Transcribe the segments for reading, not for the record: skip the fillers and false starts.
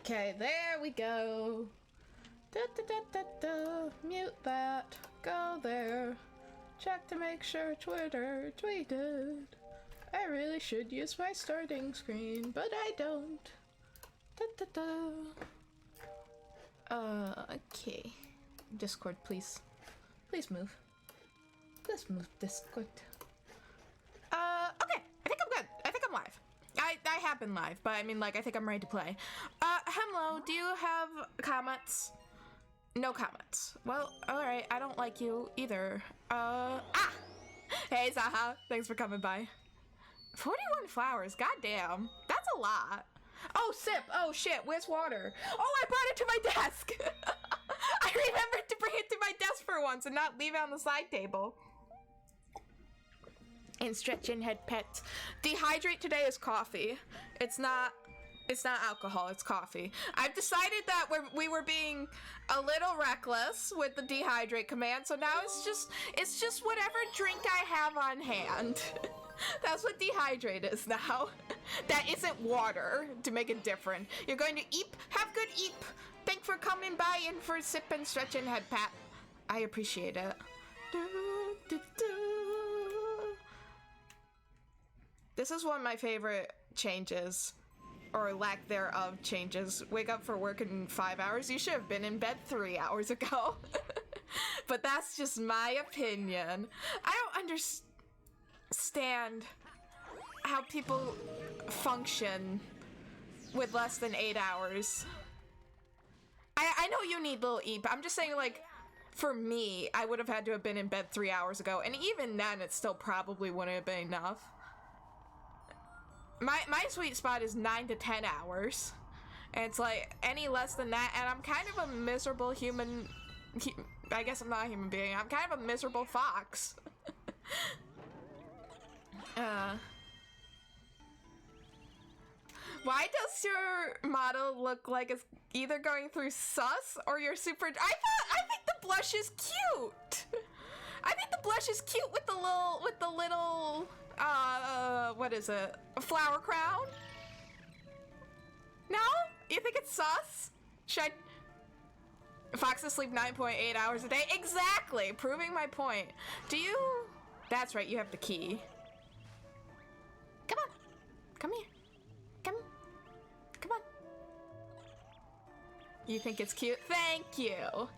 Okay, there we go. Da, da, da, da, da. Mute that. Go there. Check to make sure Twitter tweeted. I really should use my starting screen, but I don't. Da, da, da. Okay. Discord, please. Please move. Please move, Discord. Okay. I think I'm good. I think I'm live. I have been live, but I mean, like, I think I'm ready to play. Hello, do you have comments? No comments. Well, alright, I don't like you either. Hey, Zaha, thanks for coming by. 41 flowers, goddamn. That's a lot. Oh, sip. Oh, shit, where's water? Oh, I brought it to my desk. I remembered to bring it to my desk for once and not leave it on the side table. And stretching head pets. Dehydrate today is coffee. It's not alcohol, it's coffee. I've decided that we were being a little reckless with the dehydrate command, so now it's just whatever drink I have on hand. That's what dehydrate is now. That isn't water, to make it different. You're going to eep. Have good eep. Thanks for coming by and for sip and stretch and head pat. I appreciate it. This is one of my favorite changes, or lack thereof changes. Wake up for work in 5 hours. You should have been in bed 3 hours ago. But that's just my opinion. I don't understand how people function with less than 8 hours. I know you need little eep. I'm just saying, like, for me, I would have had to have been in bed 3 hours ago, and even then, it still probably wouldn't have been enough. My sweet spot is 9 to 10 hours, and it's like any less than that, and I'm kind of a miserable human. I guess I'm not a human being. I'm kind of a miserable fox. Why does your model look like it's either going through sus or you're super? I think the blush is cute. I think the blush is cute with the little. What is it? A flower crown? No? You think it's sus? Should I... Foxes sleep 9.8 hours a day? Exactly! Proving my point. Do you... That's right, you have the key. Come on. Come here. Come. Come on. You think it's cute? Thank you!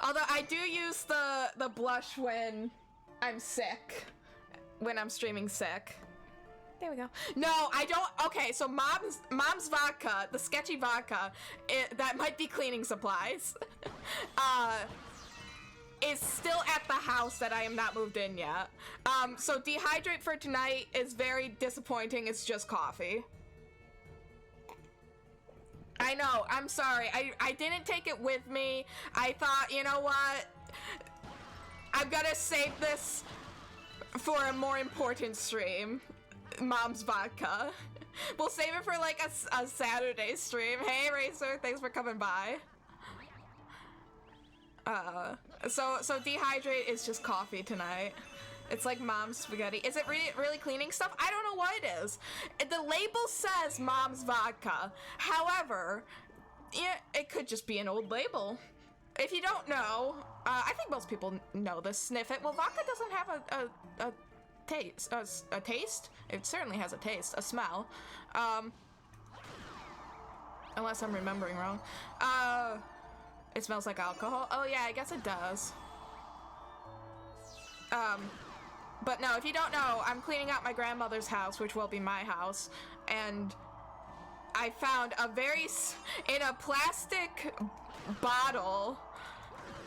Although I do use the blush when I'm sick. When I'm streaming sick. There we go. No, I don't. Okay, so mom's vodka, the sketchy vodka, that might be cleaning supplies, is still at the house that I am not moved in yet. So dehydrate for tonight is very disappointing. It's just coffee. I know, I'm sorry. I didn't take it with me. I thought, you know what? I'm gonna save this for a more important stream. Mom's vodka. We'll save it for like a Saturday stream. Hey Racer, thanks for coming by. So dehydrate is just coffee tonight. It's like mom's spaghetti. Is it really cleaning stuff? I don't know what it is. The label says mom's vodka. However, yeah, it could just be an old label. If you don't know, I think most people know this. Sniff it. Well, vodka doesn't have a taste. A taste? It certainly has a taste. A smell. Unless I'm remembering wrong. It smells like alcohol. Oh yeah, I guess it does. But no, if you don't know, I'm cleaning out my grandmother's house, which will be my house, and I found in a plastic bottle,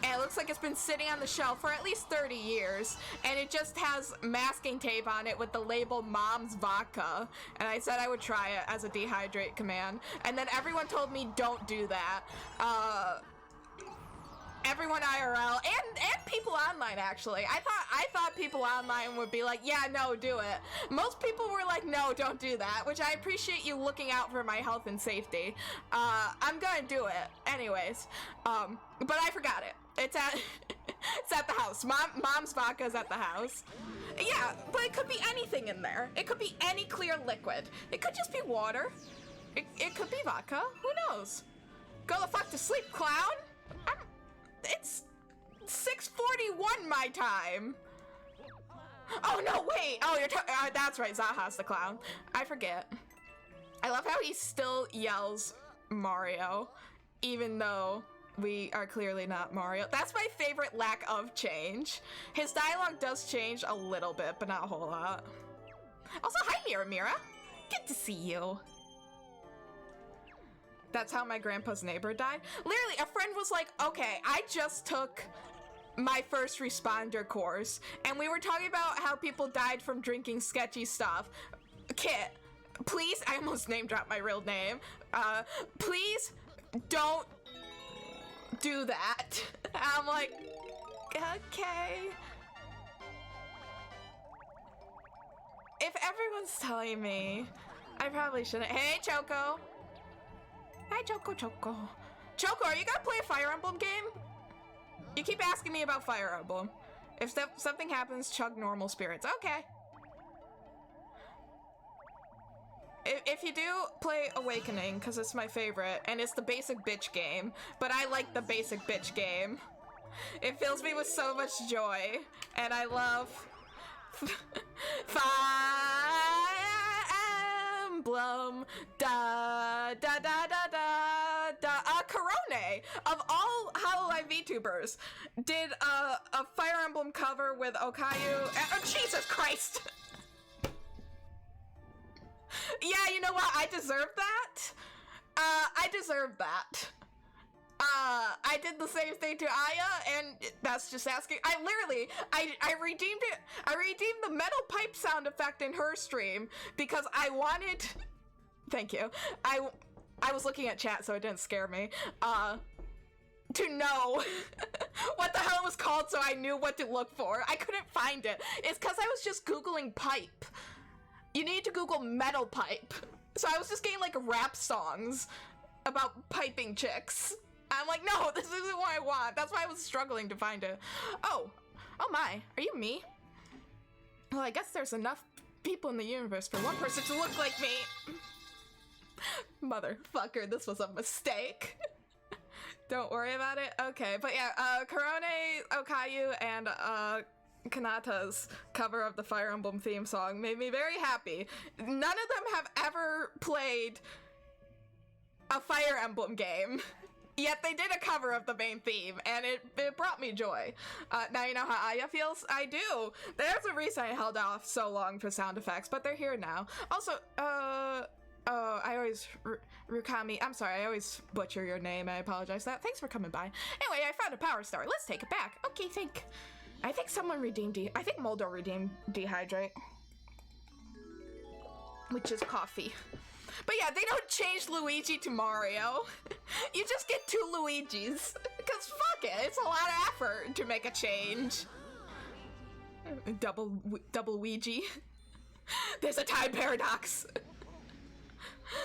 and it looks like it's been sitting on the shelf for at least 30 years, and it just has masking tape on it with the label Mom's Vodka, and I said I would try it as a dehydrate command, and then everyone told me don't do that. Everyone IRL and people online, actually. I thought people online would be like, yeah, no, do it. Most people were like, no, don't do that, which I appreciate you looking out for my health and safety. I'm gonna do it anyways. But I forgot it. It's at the house. Mom's vodka's at the house. Yeah, but it could be anything in there. It could be any clear liquid. It could just be water. It could be vodka. Who knows? Go the fuck to sleep, clown. It's 6:41 my time. Oh no, wait. Oh, that's right. Zaha's the clown. I forget. I love how he still yells Mario, even though we are clearly not Mario. That's my favorite lack of change. His dialogue does change a little bit, but not a whole lot. Also, hi, Mira. Good to see you. That's how my grandpa's neighbor died. Literally, a friend was like, okay, I just took my first responder course, and we were talking about how people died from drinking sketchy stuff. Kit, please, I almost name dropped my real name. Please don't do that. I'm like, okay. If everyone's telling me, I probably shouldn't. Hey, Choco. Hi, Choco. Choco, are you gonna play a Fire Emblem game? You keep asking me about Fire Emblem. If something happens, chug normal spirits. Okay. If you do, play Awakening, because it's my favorite, and it's the basic bitch game, but I like the basic bitch game. It fills me with so much joy, and I love Fire Emblem, da da da da da da. Corone, of all Hololive VTubers, did a Fire Emblem cover with Okayu. Oh, Jesus Christ! Yeah, you know what? I deserve that. I deserve that. I did the same thing to Aya, and that's just asking. I redeemed it. I redeemed the metal pipe sound effect in her stream because I wanted. Thank you. I was looking at chat, so it didn't scare me. To know what the hell it was called, so I knew what to look for. I couldn't find it. It's because I was just Googling pipe. You need to Google metal pipe. So I was just getting like rap songs about piping chicks. I'm like, no, this isn't what I want. That's why I was struggling to find it. Oh my, are you me? Well, I guess there's enough people in the universe for one person to look like me. Motherfucker, this was a mistake. Don't worry about it. Okay, but yeah, Korone, Okayu, and Kanata's cover of the Fire Emblem theme song made me very happy. None of them have ever played a Fire Emblem game, yet they did a cover of the main theme, and it brought me joy. Now you know how Aya feels? I do. There's a reason I held off so long for sound effects, but they're here now. Also, I always, Rukami, I'm sorry, I always butcher your name, I apologize for that. Thanks for coming by. Anyway, I found a power star. Let's take it back. Okay, I think someone redeemed I think Moldo redeemed Dehydrate. Which is coffee. But yeah, they don't change Luigi to Mario. You just get two Luigis. Because fuck it, it's a lot of effort to make a change. Double Ouija. There's a time paradox.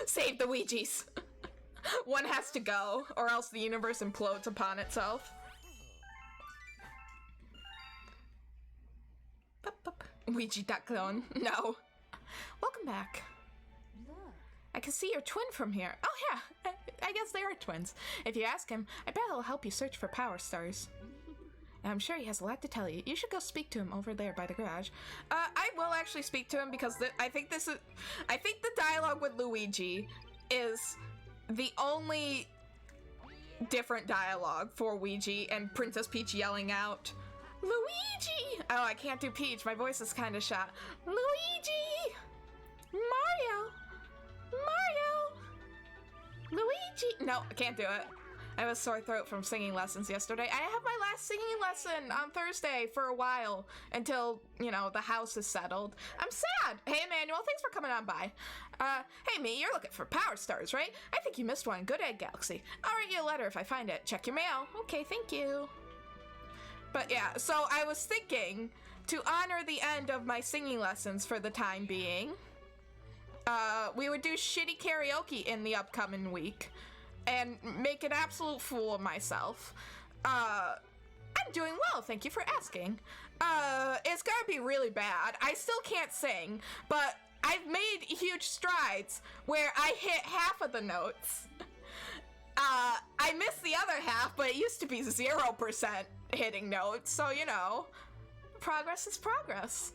Save the Ouijis. One has to go, or else the universe implodes upon itself. Ouija.clone. No. Welcome back. I can see your twin from here. Oh yeah, I guess they are twins. If you ask him, I bet he'll help you search for power stars. I'm sure he has a lot to tell you. You should go speak to him over there by the garage. I will actually speak to him because I think the dialogue with Luigi is the only different dialogue for Ouija and Princess Peach yelling out, Luigi! Oh, I can't do Peach. My voice is kind of shot. Luigi! Mario! Luigi! No, I can't do it. I have a sore throat from singing lessons yesterday. I have my last singing lesson on Thursday for a while until, you know, the house is settled. I'm sad. Hey, Emmanuel, thanks for coming on by. Hey, me, you're looking for power stars, right? I think you missed one. Good Egg Galaxy. I'll write you a letter if I find it. Check your mail. Okay, thank you. But yeah, so I was thinking to honor the end of my singing lessons for the time being, we would do shitty karaoke in the upcoming week and make an absolute fool of myself. I'm doing well, thank you for asking. It's gonna be really bad. I still can't sing, but I've made huge strides where I hit half of the notes. I missed the other half, but it used to be 0% hitting notes, so you know, progress is progress.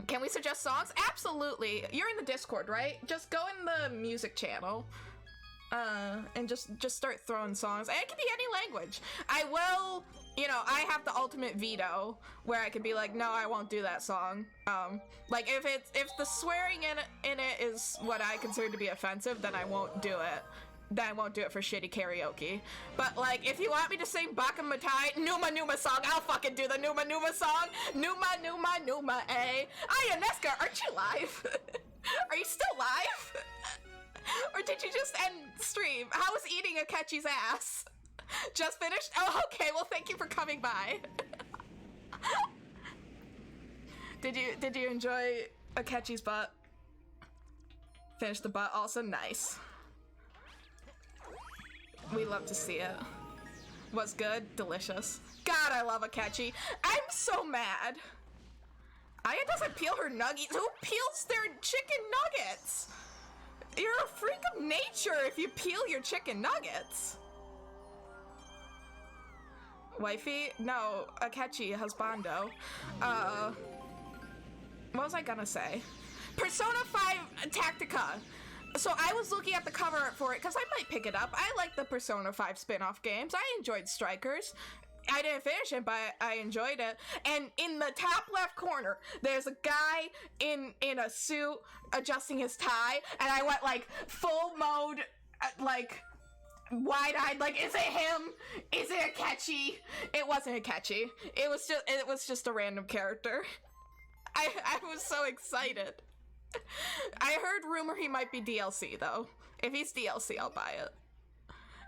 Can we suggest songs? Absolutely. You're in the Discord, right? Just go in the music channel. And just start throwing songs. And it can be any language. I will, you know, I have the ultimate veto where I can be like, no, I won't do that song. Like if the swearing in it is what I consider to be offensive, then I won't do it. Then I won't do it for shitty karaoke. But like, if you want me to sing Baka Matai, Numa Numa song, I'll fucking do the Numa Numa song. Numa Numa Numa, eh? Aya Nesca, aren't you live? Are you still live? Or did you just end stream? How was eating Akechi's ass? Just finished? Oh, okay, well thank you for coming by. Did you enjoy Akechi's butt? Finish the butt, also nice. We love to see it. Was good? Delicious. God, I love Akechi. I'm so mad. Aya doesn't peel her nuggets. Who peels their chicken nuggets? You're a freak of nature if you peel your chicken nuggets. Wifey? No, Akechi, husbando. What was I gonna say? Persona 5 Tactica. So I was looking at the cover art for it because I might pick it up. I like the Persona 5 spin-off games. I enjoyed Strikers. I didn't finish it, but I enjoyed it. And in the top left corner, there's a guy in a suit adjusting his tie, and I went like full mode, like wide-eyed, like, is it him? Is it Akechi? It wasn't Akechi. It was just a random character. I was so excited. I heard rumor he might be DLC though. If he's DLC, I'll buy it.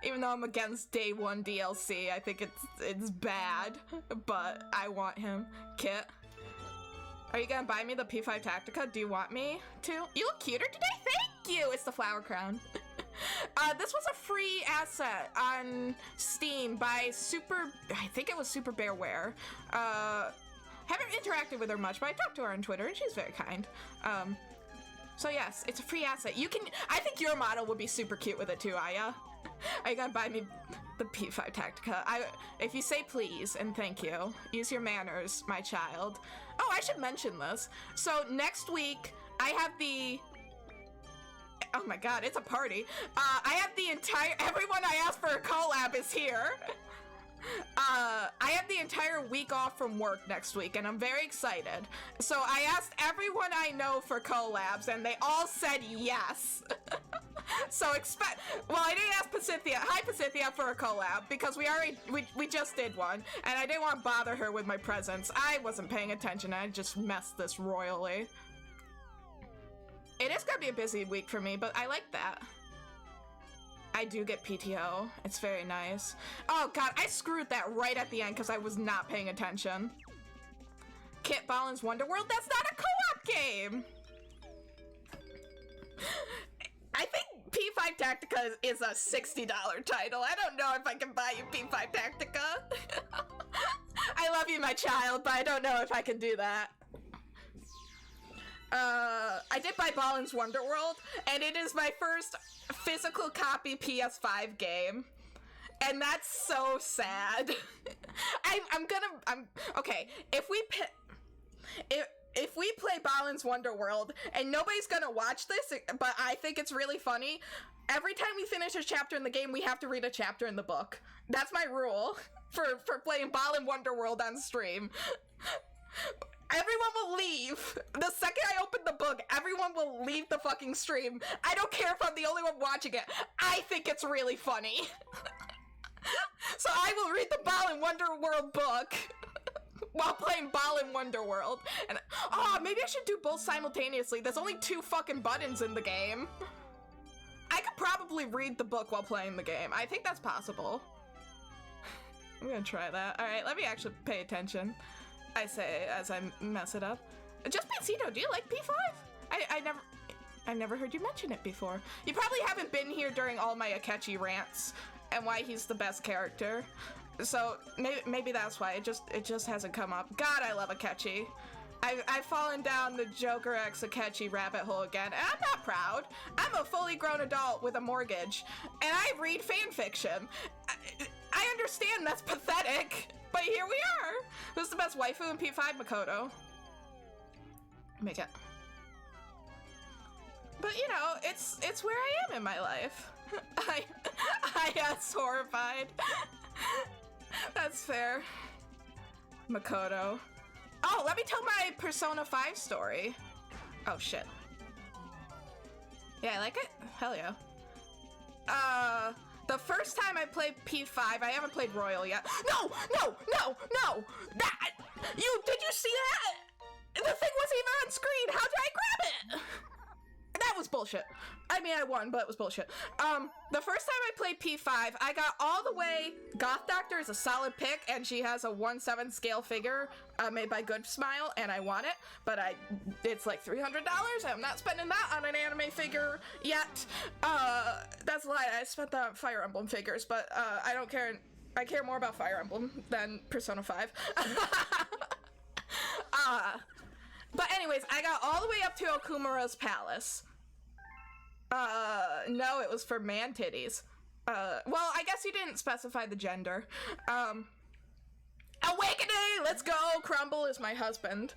Even though I'm against day one DLC, I think it's bad, but I want him. Kit, are you gonna buy me the P5 Tactica? Do you want me to? You look cuter today? Thank you! It's the flower crown. This was a free asset on Steam by I think it was Super Bearware. Haven't interacted with her much, but I talked to her on Twitter and she's very kind. So yes, it's a free asset. I think your model would be super cute with it too, Aya. Are you gonna buy me the P5 Tactica? If you say please and thank you, use your manners, my child. Oh, I should mention this. So next week, I have the... Oh my god, it's a party. I have the everyone I asked for a collab is here. I have the entire week off from work next week, and I'm very excited. So I asked everyone I know for collabs, and they all said yes. So well, I didn't ask Pasithia. Hi, Pasithia, for a collab, because we just did one, and I didn't want to bother her with my presence. I wasn't paying attention. I just messed this royally. It is gonna be a busy week for me, but I like that. I do get PTO. It's very nice. Oh god, I screwed that right at the end because I was not paying attention. Kit Ballin's Wonderworld? That's not a co-op game! I think P5 Tactica is a $60 title. I don't know if I can buy you P5 Tactica. I love you, my child, but I don't know if I can do that. I did buy Ballin's Wonderworld, and it is my first physical copy PS5 game, and that's so sad. Okay, if we play Ballin's Wonderworld, and nobody's gonna watch this, but I think it's really funny, every time we finish a chapter in the game, we have to read a chapter in the book. That's my rule for playing Ballin Wonderworld on stream. Everyone will leave. The second I open the book, everyone will leave the fucking stream. I don't care if I'm the only one watching it. I think it's really funny. So I will read the Ballin Wonderworld book while playing Ballin Wonderworld. And maybe I should do both simultaneously. There's only 2 fucking buttons in the game. I could probably read the book while playing the game. I think that's possible. I'm gonna try that. Alright, let me actually pay attention. I say as I mess it up. Just Pancito, do you like P5? I never heard you mention it before. You probably haven't been here during all my Akechi rants and why he's the best character. So maybe that's why it just hasn't come up. God, I love Akechi. I've fallen down the Joker x Akechi rabbit hole again, and I'm not proud. I'm a fully grown adult with a mortgage, and I read fan fiction. I understand that's pathetic, but here we are. Who's the best waifu in P5? Makoto. Make it. But you know, it's where I am in my life. I was horrified. That's fair. Makoto. Oh, let me tell my Persona 5 story. Oh shit. Yeah, I like it? Hell yeah. The first time I played P5, I haven't played Royal yet. No! Did you see that? The thing wasn't even on screen. How did I grab it? That was bullshit. I mean, I won, but it was bullshit. The first time I played P5, I got all the way. Goth Doctor is a solid pick, and she has a 1/7 scale figure made by Good Smile, and I want it, but it's like $300. I'm not spending that on an anime figure yet. That's a lie. I spent that on Fire Emblem figures, but I don't care. I care more about Fire Emblem than Persona 5. But anyways, I got all the way up to Okumura's palace. No, it was for man titties. Well, I guess you didn't specify the gender. Awakening! Let's go! Crumble is my husband.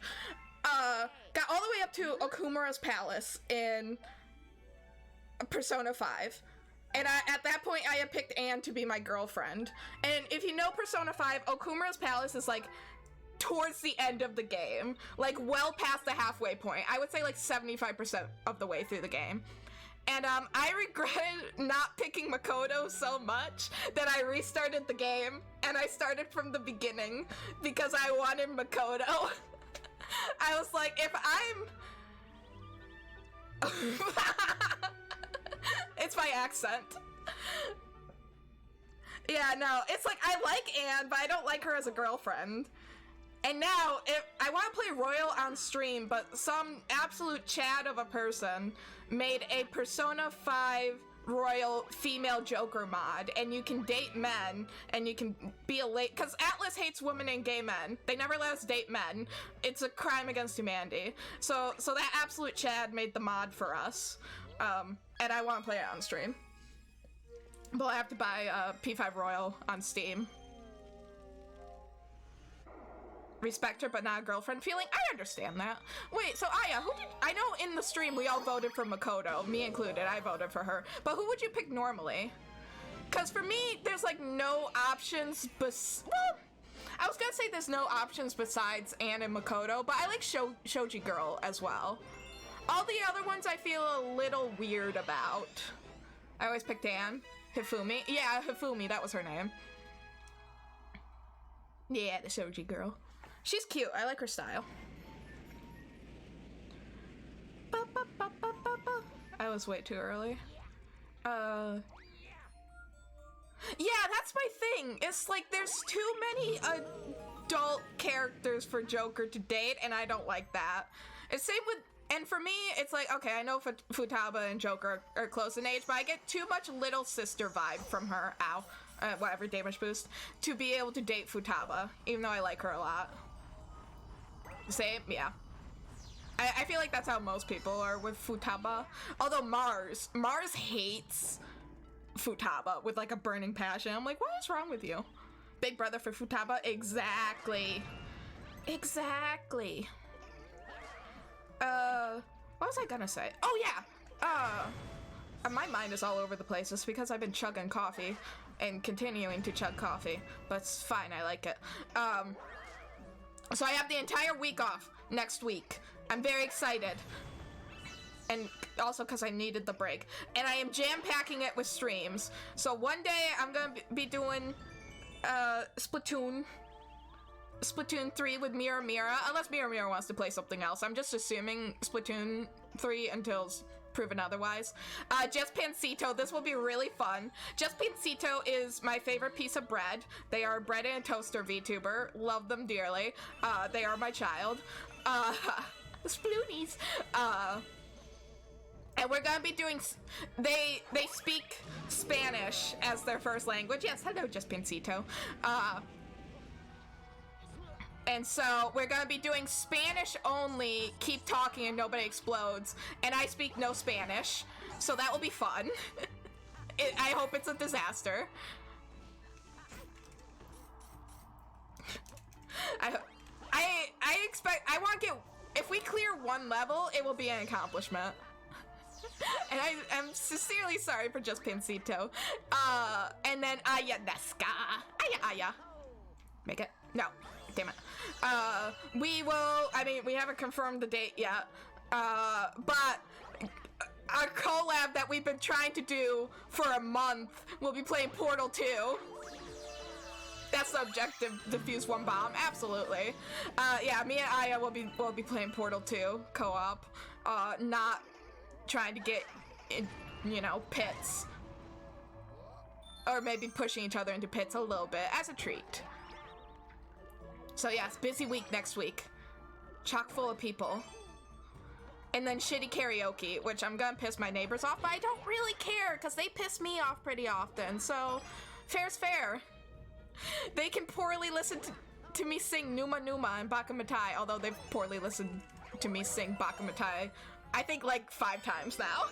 Got all the way up to Okumura's palace in Persona 5. And at that point, I had picked Anne to be my girlfriend. And if you know Persona 5, Okumura's palace is like towards the end of the game, like well past the halfway point. I would say like 75% of the way through the game. And I regretted not picking Makoto so much that I restarted the game and I started from the beginning because I wanted Makoto. I was like, if I'm it's my accent. Yeah, no, it's like I like Anne, but I don't like her as a girlfriend. And now, if I want to play Royal on stream, but some absolute Chad of a person made a Persona 5 Royal female Joker mod, and you can date men, and you can be a because Atlas hates women and gay men. They never let us date men. It's a crime against humanity. So that absolute Chad made the mod for us, and I want to play it on stream. But I have to buy P5 Royal on Steam. Respect her, but not a girlfriend feeling. I understand that. Wait, so Aya, I know in the stream we all voted for Makoto, me included, I voted for her, but who would you pick normally? Because for me, there's like no options well, I was gonna say there's no options besides Anne and Makoto, but I like Shoji Girl as well. All the other ones I feel a little weird about. I always picked Anne. Hifumi. Yeah, Hifumi, that was her name. Yeah, the Shoji Girl. She's cute. I like her style. I was way too early. Yeah, that's my thing. It's like there's too many adult characters for Joker to date, and I don't like that. It's same with, and for me, it's like, okay, I know Futaba and Joker are close in age, but I get too much little sister vibe from her. Ow. Whatever, damage boost. To be able to date Futaba, even though I like her a lot. Same, yeah. I feel like that's how most people are with Futaba. Although Mars hates Futaba with like a burning passion. I'm like, what is wrong with you? Big brother for Futaba? Exactly. Exactly. What was I gonna say? Oh yeah! My mind is all over the place. It's because I've been chugging coffee and continuing to chug coffee. But it's fine, I like it. So I have the entire week off next week. I'm very excited. And also because I needed the break. And I am jam-packing it with streams. So one day I'm gonna be doing Splatoon 3 with Mira, unless Mira wants to play something else. I'm just assuming Splatoon 3 until it's proven otherwise. Just Pancito, this will be really fun. Just Pancito is my favorite piece of bread. They are a bread and toaster VTuber. Love them dearly. They are my child. The Sploonies. And we're gonna be doing, they speak Spanish as their first language. Yes, hello, just Pincito. And so we're gonna be doing Spanish only, keep talking and nobody explodes, and I speak no Spanish, so that will be fun. I hope it's a disaster. I want to get, if we clear one level, it will be an accomplishment. And I'm sincerely sorry for just Pincito. And then Aya Neska. Aya. Make it? No. Damn it. We will, I mean, we haven't confirmed the date yet. But our collab that we've been trying to do for a month, we'll be playing Portal 2. That's the objective, defuse one bomb, absolutely. Yeah, me and Aya will be playing Portal 2 co-op, not trying to get in, you know, pits. Or maybe pushing each other into pits a little bit, as a treat. So yes, busy week next week. Chock full of people. And then shitty karaoke, which I'm gonna piss my neighbors off, but I don't really care, because they piss me off pretty often, so fair's fair. They can poorly listen to me sing Numa Numa and Bakamatai, although they've poorly listened to me sing Bakamatai, I think like 5 times now.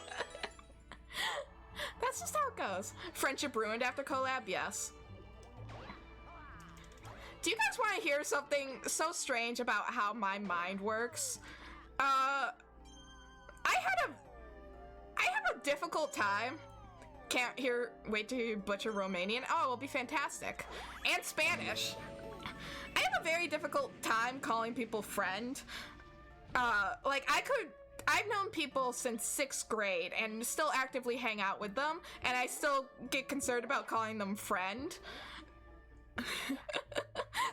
That's just how it goes. Friendship ruined after collab? Yes. Do you guys want to hear something so strange about how my mind works? I have a difficult time. Can't wait to hear Butcher Romanian. Oh, it'll be fantastic. And Spanish. I have a very difficult time calling people friend. Like, I've known people since 6th grade and still actively hang out with them, and I still get concerned about calling them friend.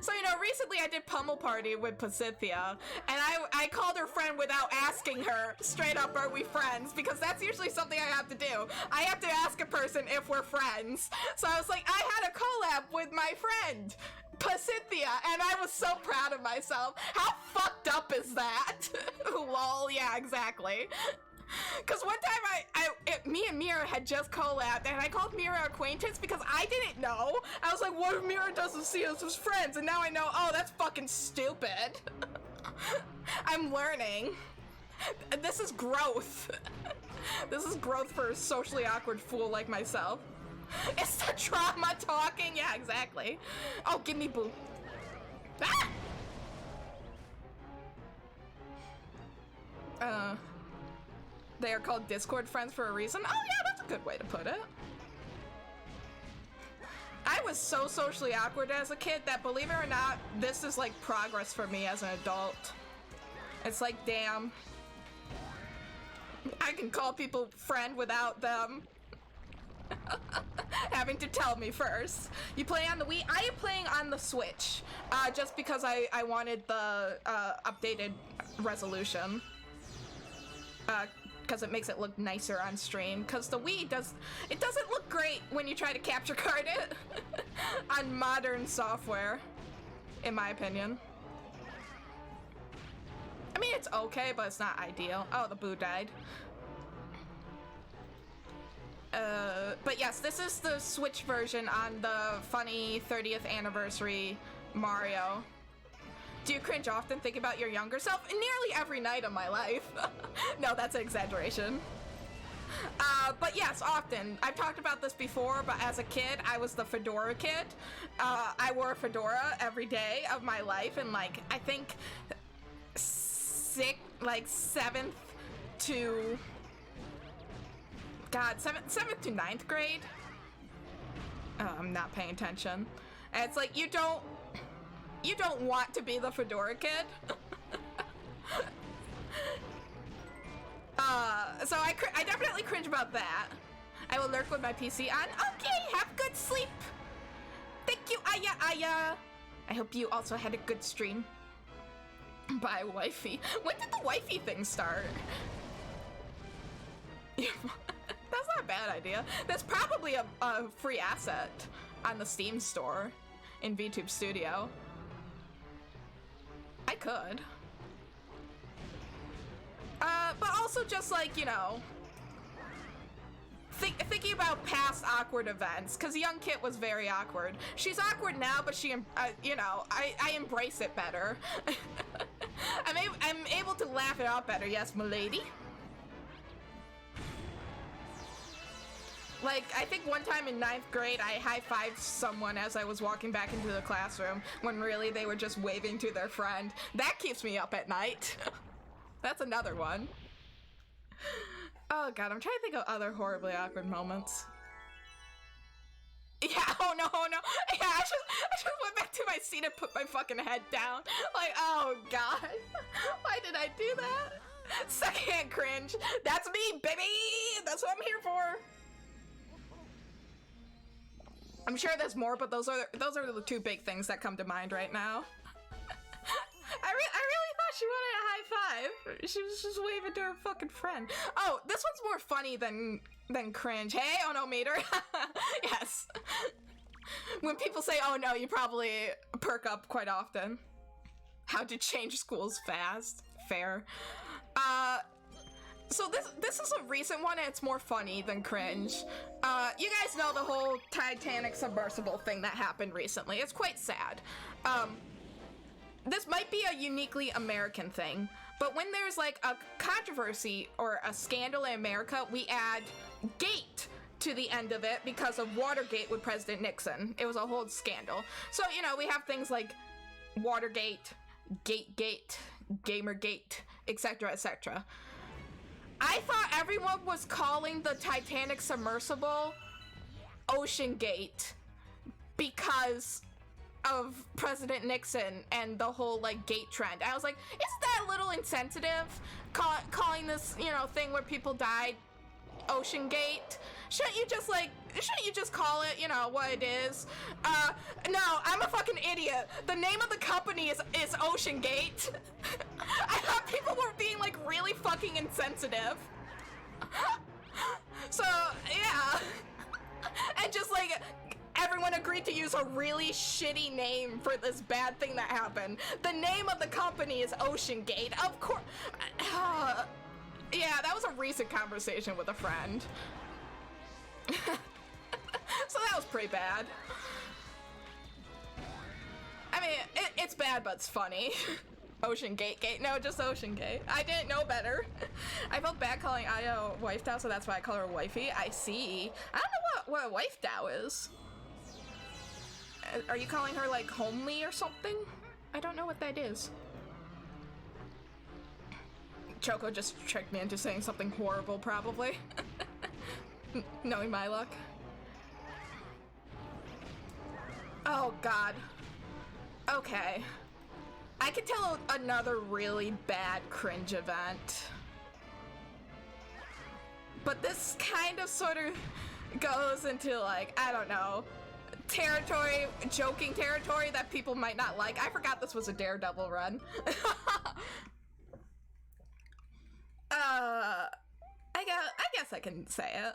So, you know, recently I did Pummel Party with Pasithia, and I called her friend without asking her straight up, are we friends? Because that's usually something I have to do. I have to ask a person if we're friends. So I was like, I had a collab with my friend, Pasithia, and I was so proud of myself. How fucked up is that? Lol, yeah, exactly. Because one time me and Mira had just collabed, and I called Mira acquaintance because I didn't know. I was like, what if Mira doesn't see us as friends? And now I know, oh, that's fucking stupid. I'm learning. This is growth. This is growth for a socially awkward fool like myself. It's the trauma talking. Yeah, exactly. Oh, give me boo. Ah! They are called Discord friends for a reason? Oh yeah, that's a good way to put it. I was so socially awkward as a kid that, believe it or not, this is like progress for me as an adult. It's like, damn. I can call people friend without them having to tell me first. You play on the Wii? I am playing on the Switch, just because I wanted the updated resolution. Because it makes it look nicer on stream. Because the Wii doesn't look great when you try to capture card it on modern software, in my opinion. I mean, it's okay, but it's not ideal. Oh, the boo died. But yes, this is the Switch version on the funny 30th anniversary Mario. Do you cringe often thinking about your younger self? Nearly every night of my life. No, that's an exaggeration. But yes, often. I've talked about this before, but as a kid, I was the fedora kid. I wore a fedora every day of my life, and like, I think 7th to... God, 7th to 9th grade? Oh, I'm not paying attention. And it's like, you don't want to be the fedora kid. So I definitely cringe about that. I will lurk with my PC on. Okay, have good sleep. Thank you, Aya. I hope you also had a good stream. Bye, wifey. When did the wifey thing start? That's not a bad idea. That's probably a free asset on the Steam store in VTube Studio. I could. But also just like, you know, thinking about past awkward events, because young Kit was very awkward. She's awkward now, but she, you know, I embrace it better. I'm able to laugh it out better, yes, milady. Like, I think one time in 9th grade, I high-fived someone as I was walking back into the classroom, when really they were just waving to their friend. That keeps me up at night. That's another one. Oh god, I'm trying to think of other horribly awkward moments. Yeah, oh no, yeah, I just went back to my seat and put my fucking head down. Like, oh god, why did I do that? Secondhand cringe. That's me, baby! That's what I'm here for. I'm sure there's more, but those are the two big things that come to mind right now. I really thought she wanted a high five. She was just waving to her fucking friend. Oh, this one's more funny than cringe. Hey, oh no meter. Yes. When people say oh no, you probably perk up quite often. How to change schools fast. Fair. So this is a recent one and it's more funny than cringe. You guys know the whole Titanic submersible thing that happened recently. It's quite sad. This might be a uniquely American thing, but when there's like a controversy or a scandal in America, we add gate to the end of it because of Watergate with President Nixon. It was a whole scandal. So, you know, we have things like Watergate, Gategate, Gamergate, etc., etc. I thought everyone was calling the Titanic submersible Ocean Gate because of President Nixon and the whole like gate trend. I was like, isn't that a little insensitive? Calling this, you know, thing where people died Ocean Gate? Shouldn't you just call it, you know, what it is? No, I'm a fucking idiot. The name of the company is Ocean Gate. I thought people were being like really fucking insensitive. So, yeah. And just like everyone agreed to use a really shitty name for this bad thing that happened. The name of the company is Ocean Gate. Of course. Yeah, that was a recent conversation with a friend. So that was pretty bad. I mean, it's bad, but it's funny. Ocean Gate. No, just Ocean Gate. I didn't know better. I felt bad calling Aya a wife dow, so that's why I call her wifey. I see. I don't know what a wife dow is. Are you calling her like homely or something? I don't know what that is. Choco just tricked me into saying something horrible, probably. Knowing my luck. Oh god. Okay. I could tell another really bad cringe event. But this kind of sort of goes into like, I don't know, territory, joking territory that people might not like. I forgot this was a Daredevil run. I guess I can say it.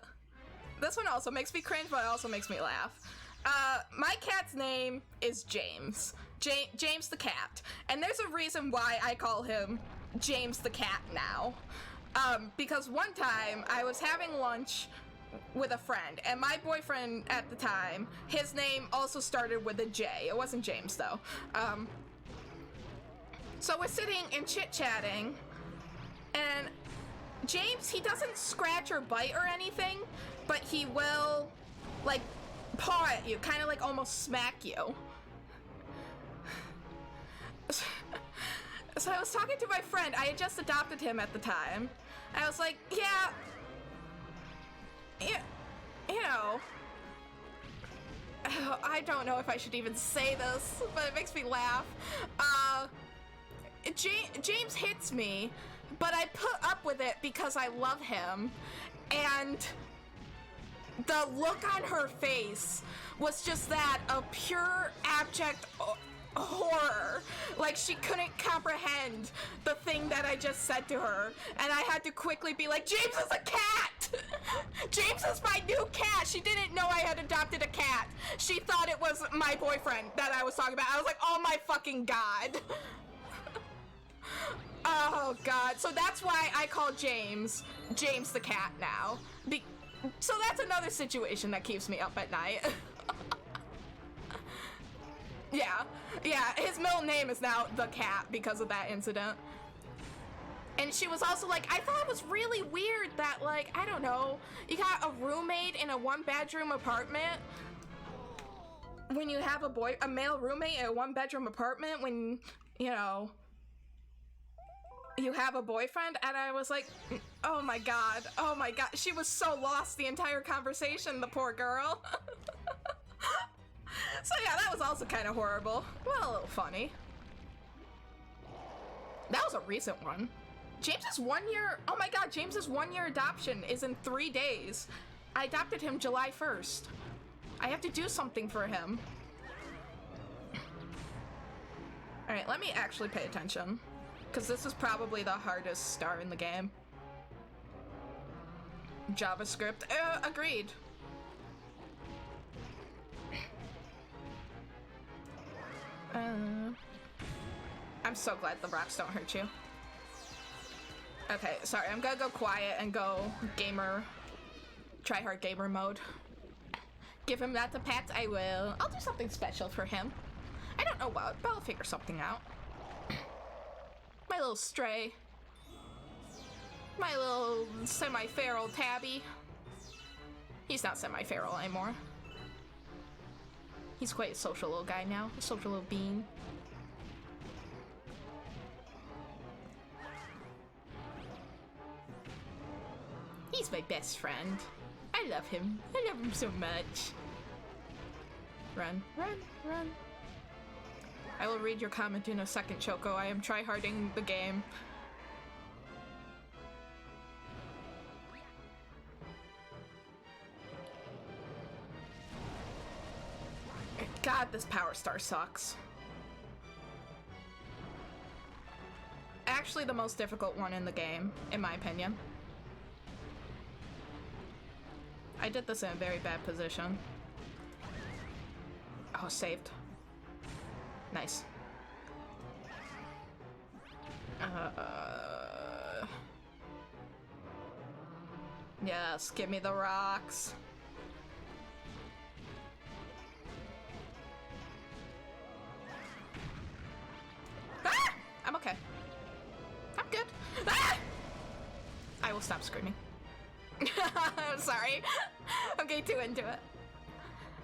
This one also makes me cringe, but it also makes me laugh. My cat's name is James. James the cat. And there's a reason why I call him James the cat now. Because one time I was having lunch with a friend, and my boyfriend at the time, his name also started with a J. It wasn't James though. So we're sitting and chit-chatting, and James, he doesn't scratch or bite or anything, but he will, like, paw at you, kind of like almost smack you. So I was talking to my friend. I had just adopted him at the time. I was like, yeah, you know, I don't know if I should even say this, but it makes me laugh. James hits me, but I put up with it because I love him, and the look on her face was just that of pure abject horror. Like, she couldn't comprehend the thing that I just said to her, and I had to quickly be like, James is a cat! James is my new cat! She didn't know I had adopted a cat. She thought it was my boyfriend that I was talking about. I was like, oh my fucking god. Oh god. So that's why I call James the cat now. So that's another situation that keeps me up at night. Yeah, his middle name is now the cat because of that incident. And she was also like, I thought it was really weird that, like, I don't know, you got a roommate in a one-bedroom apartment when you have a male roommate in a one-bedroom apartment when, you know, you have a boyfriend. And I was like, oh my god, she was so lost the entire conversation, the poor girl. So yeah, that was also kind of horrible. Well, a little funny. That was a recent one. James's 1 year, oh my god, James's 1 year adoption is in 3 days. I adopted him July 1st. I have to do something for him. All right, let me actually pay attention, because this is probably the hardest star in the game. JavaScript, agreed. I'm so glad the rocks don't hurt you. Okay, sorry, I'm gonna go quiet and go gamer, try hard gamer mode. Give him that to pet, I will. I'll do something special for him. I don't know what, but I'll figure something out. My little stray. My little semi-feral tabby. He's not semi-feral anymore. He's quite a social little guy now, a social little being. He's my best friend. I love him. I love him so much. Run, run, run. I will read your comment in a second, Choco. I am tryharding the game. God, this Power Star sucks. Actually the most difficult one in the game, in my opinion. I did this in a very bad position. Oh, saved. Nice. Yes, give me the rocks. Ah! I'm okay. I'm good. Ah! I will stop screaming. I'm sorry. I'm getting too into it.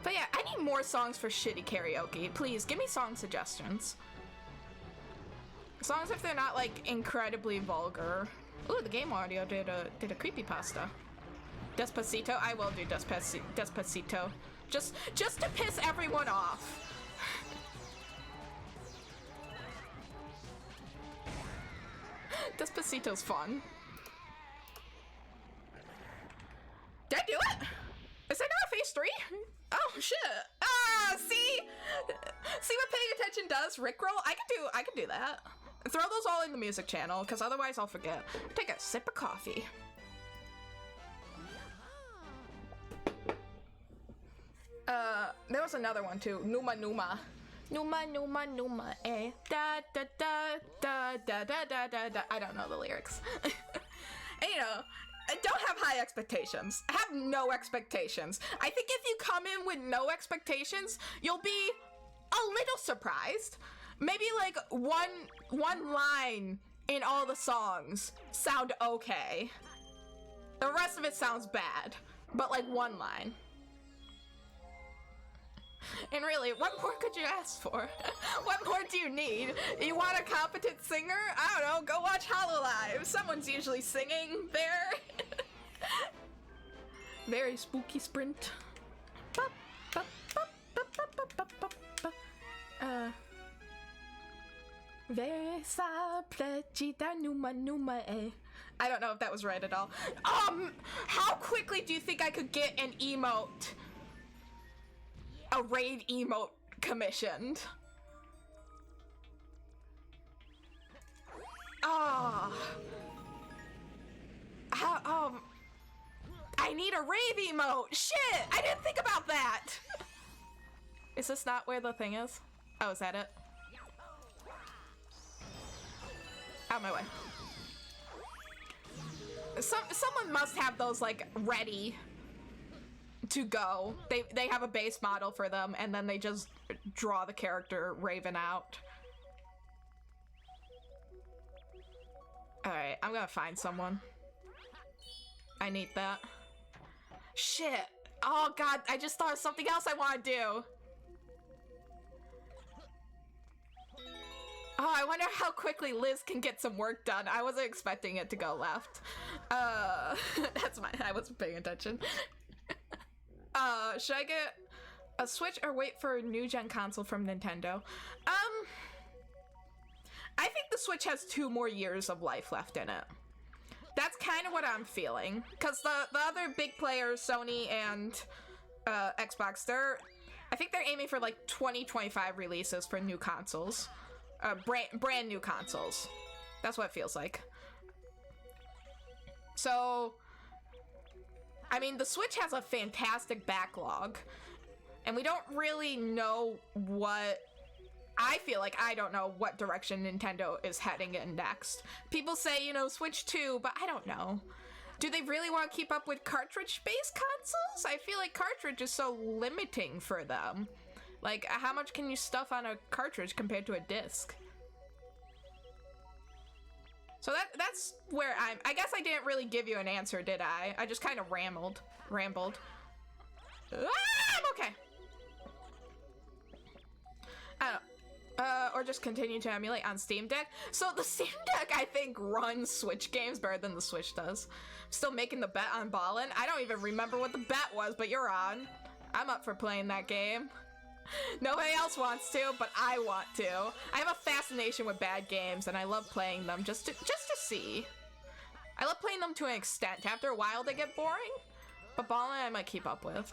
But yeah, I need more songs for shitty karaoke. Please, give me song suggestions. As long as if they're not, like, incredibly vulgar. Ooh, the game audio did a creepypasta. Despacito? I will do Despacito. Just to piss everyone off. Despacito's fun. Did I do it? Is there not a phase 3? Oh shit. Ah, see what paying attention does? Rickroll? I can do that. Throw those all in the music channel, because otherwise I'll forget. Take a sip of coffee. There was another one too. Numa Numa. Numa Numa Numa, eh. Da da da da da da da da da. I don't know the lyrics. And, you know, don't have high expectations. Have no expectations. I think if you come in with no expectations, you'll be a little surprised. Maybe like one line in all the songs sound okay. The rest of it sounds bad, but like one line. And really, what more could you ask for? What more do you need? You want a competent singer? I don't know, go watch Hololive. Someone's usually singing there. Very spooky sprint. Very simple, chita numa numa eh. I don't know if that was right at all. How quickly do you think I could get an emote? A raid emote commissioned. Ah. I need a rave emote. Shit, I didn't think about that. Is this not where the thing is? Oh, is that it? Out my way. Someone must have those like ready to go. They have a base model for them, and then they just draw the character Raven out. Alright, I'm gonna find someone. I need that. Shit! Oh god, I just thought of something else I want to do! Oh, I wonder how quickly Liz can get some work done. I wasn't expecting it to go left. That's my- I wasn't paying attention. Should I get a Switch or wait for a new gen console from Nintendo? I think the Switch has 2 more years of life left in it. That's kind of what I'm feeling. Because the other big players, Sony and Xbox, I think they're aiming for like 2025 releases for new consoles. Brand new consoles. That's what it feels like. So, I mean, the Switch has a fantastic backlog. And we don't really know what... I feel like I don't know what direction Nintendo is heading in next. People say, you know, Switch 2, but I don't know. Do they really want to keep up with cartridge-based consoles? I feel like cartridge is so limiting for them. Like, how much can you stuff on a cartridge compared to a disc? So that's where I guess I didn't really give you an answer, did I? I just kind of rambled. Ah, I'm okay. I don't know. Or just continue to emulate on Steam Deck. So the Steam Deck, I think, runs Switch games better than the Switch does. Still making the bet on Ballin'. I don't even remember what the bet was, but you're on. I'm up for playing that game. Nobody else wants to, but I want to. I have a fascination with bad games, and I love playing them just to see. I love playing them to an extent. After a while, they get boring, but Ballin' I might keep up with.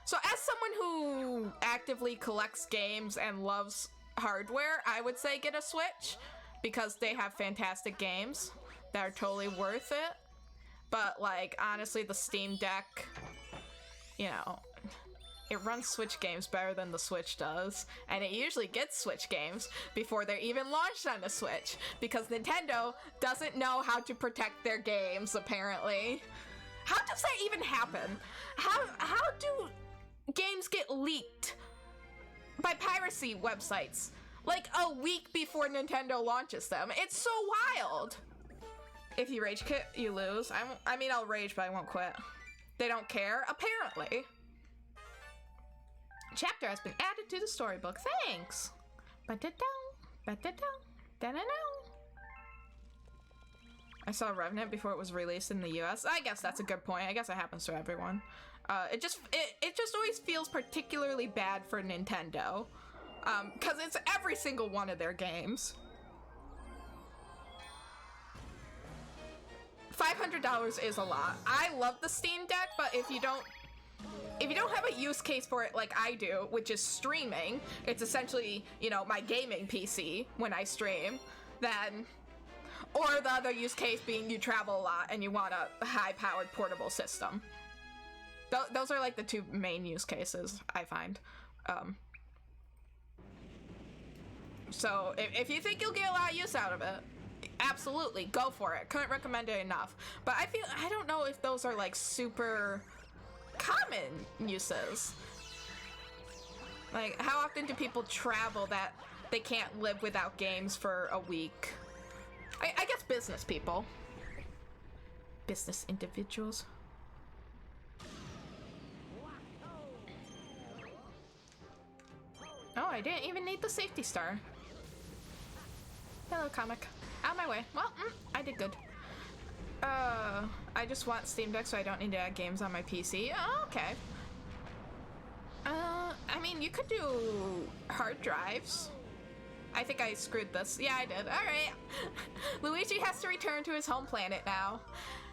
So as someone who actively collects games and loves hardware, I would say get a Switch because they have fantastic games that are totally worth it. But like, honestly, the Steam Deck, you know, it runs Switch games better than the Switch does. And it usually gets Switch games before they're even launched on the Switch because Nintendo doesn't know how to protect their games, apparently. How does that even happen? How do games get leaked by piracy websites like a week before Nintendo launches them? It's so wild. If you rage quit, you lose. I mean, I'll rage, but I won't quit. They don't care, apparently. Chapter has been added to the storybook. Thanks. I saw Revenant before it was released in the US. I guess that's a good point. I guess it happens to everyone. It just always feels particularly bad for Nintendo. Because it's every single one of their games. $500 is a lot. I love the Steam Deck, but if you don't have a use case for it like I do, which is streaming, it's essentially, you know, my gaming PC when I stream, then... Or the other use case being you travel a lot and you want a high-powered portable system. Those are like the 2 main use cases, I find. So if you think you'll get a lot of use out of it, absolutely, go for it. Couldn't recommend it enough. But I don't know if those are like super common uses. Like, how often do people travel that they can't live without games for a week? I guess business people. Business individuals. Oh, I didn't even need the safety star. Hello, comic. Out of my way. Well, I did good. I just want Steam Deck so I don't need to add games on my PC. Oh, okay. I mean, you could do hard drives. I think I screwed this. Yeah, I did. Alright. Luigi has to return to his home planet now.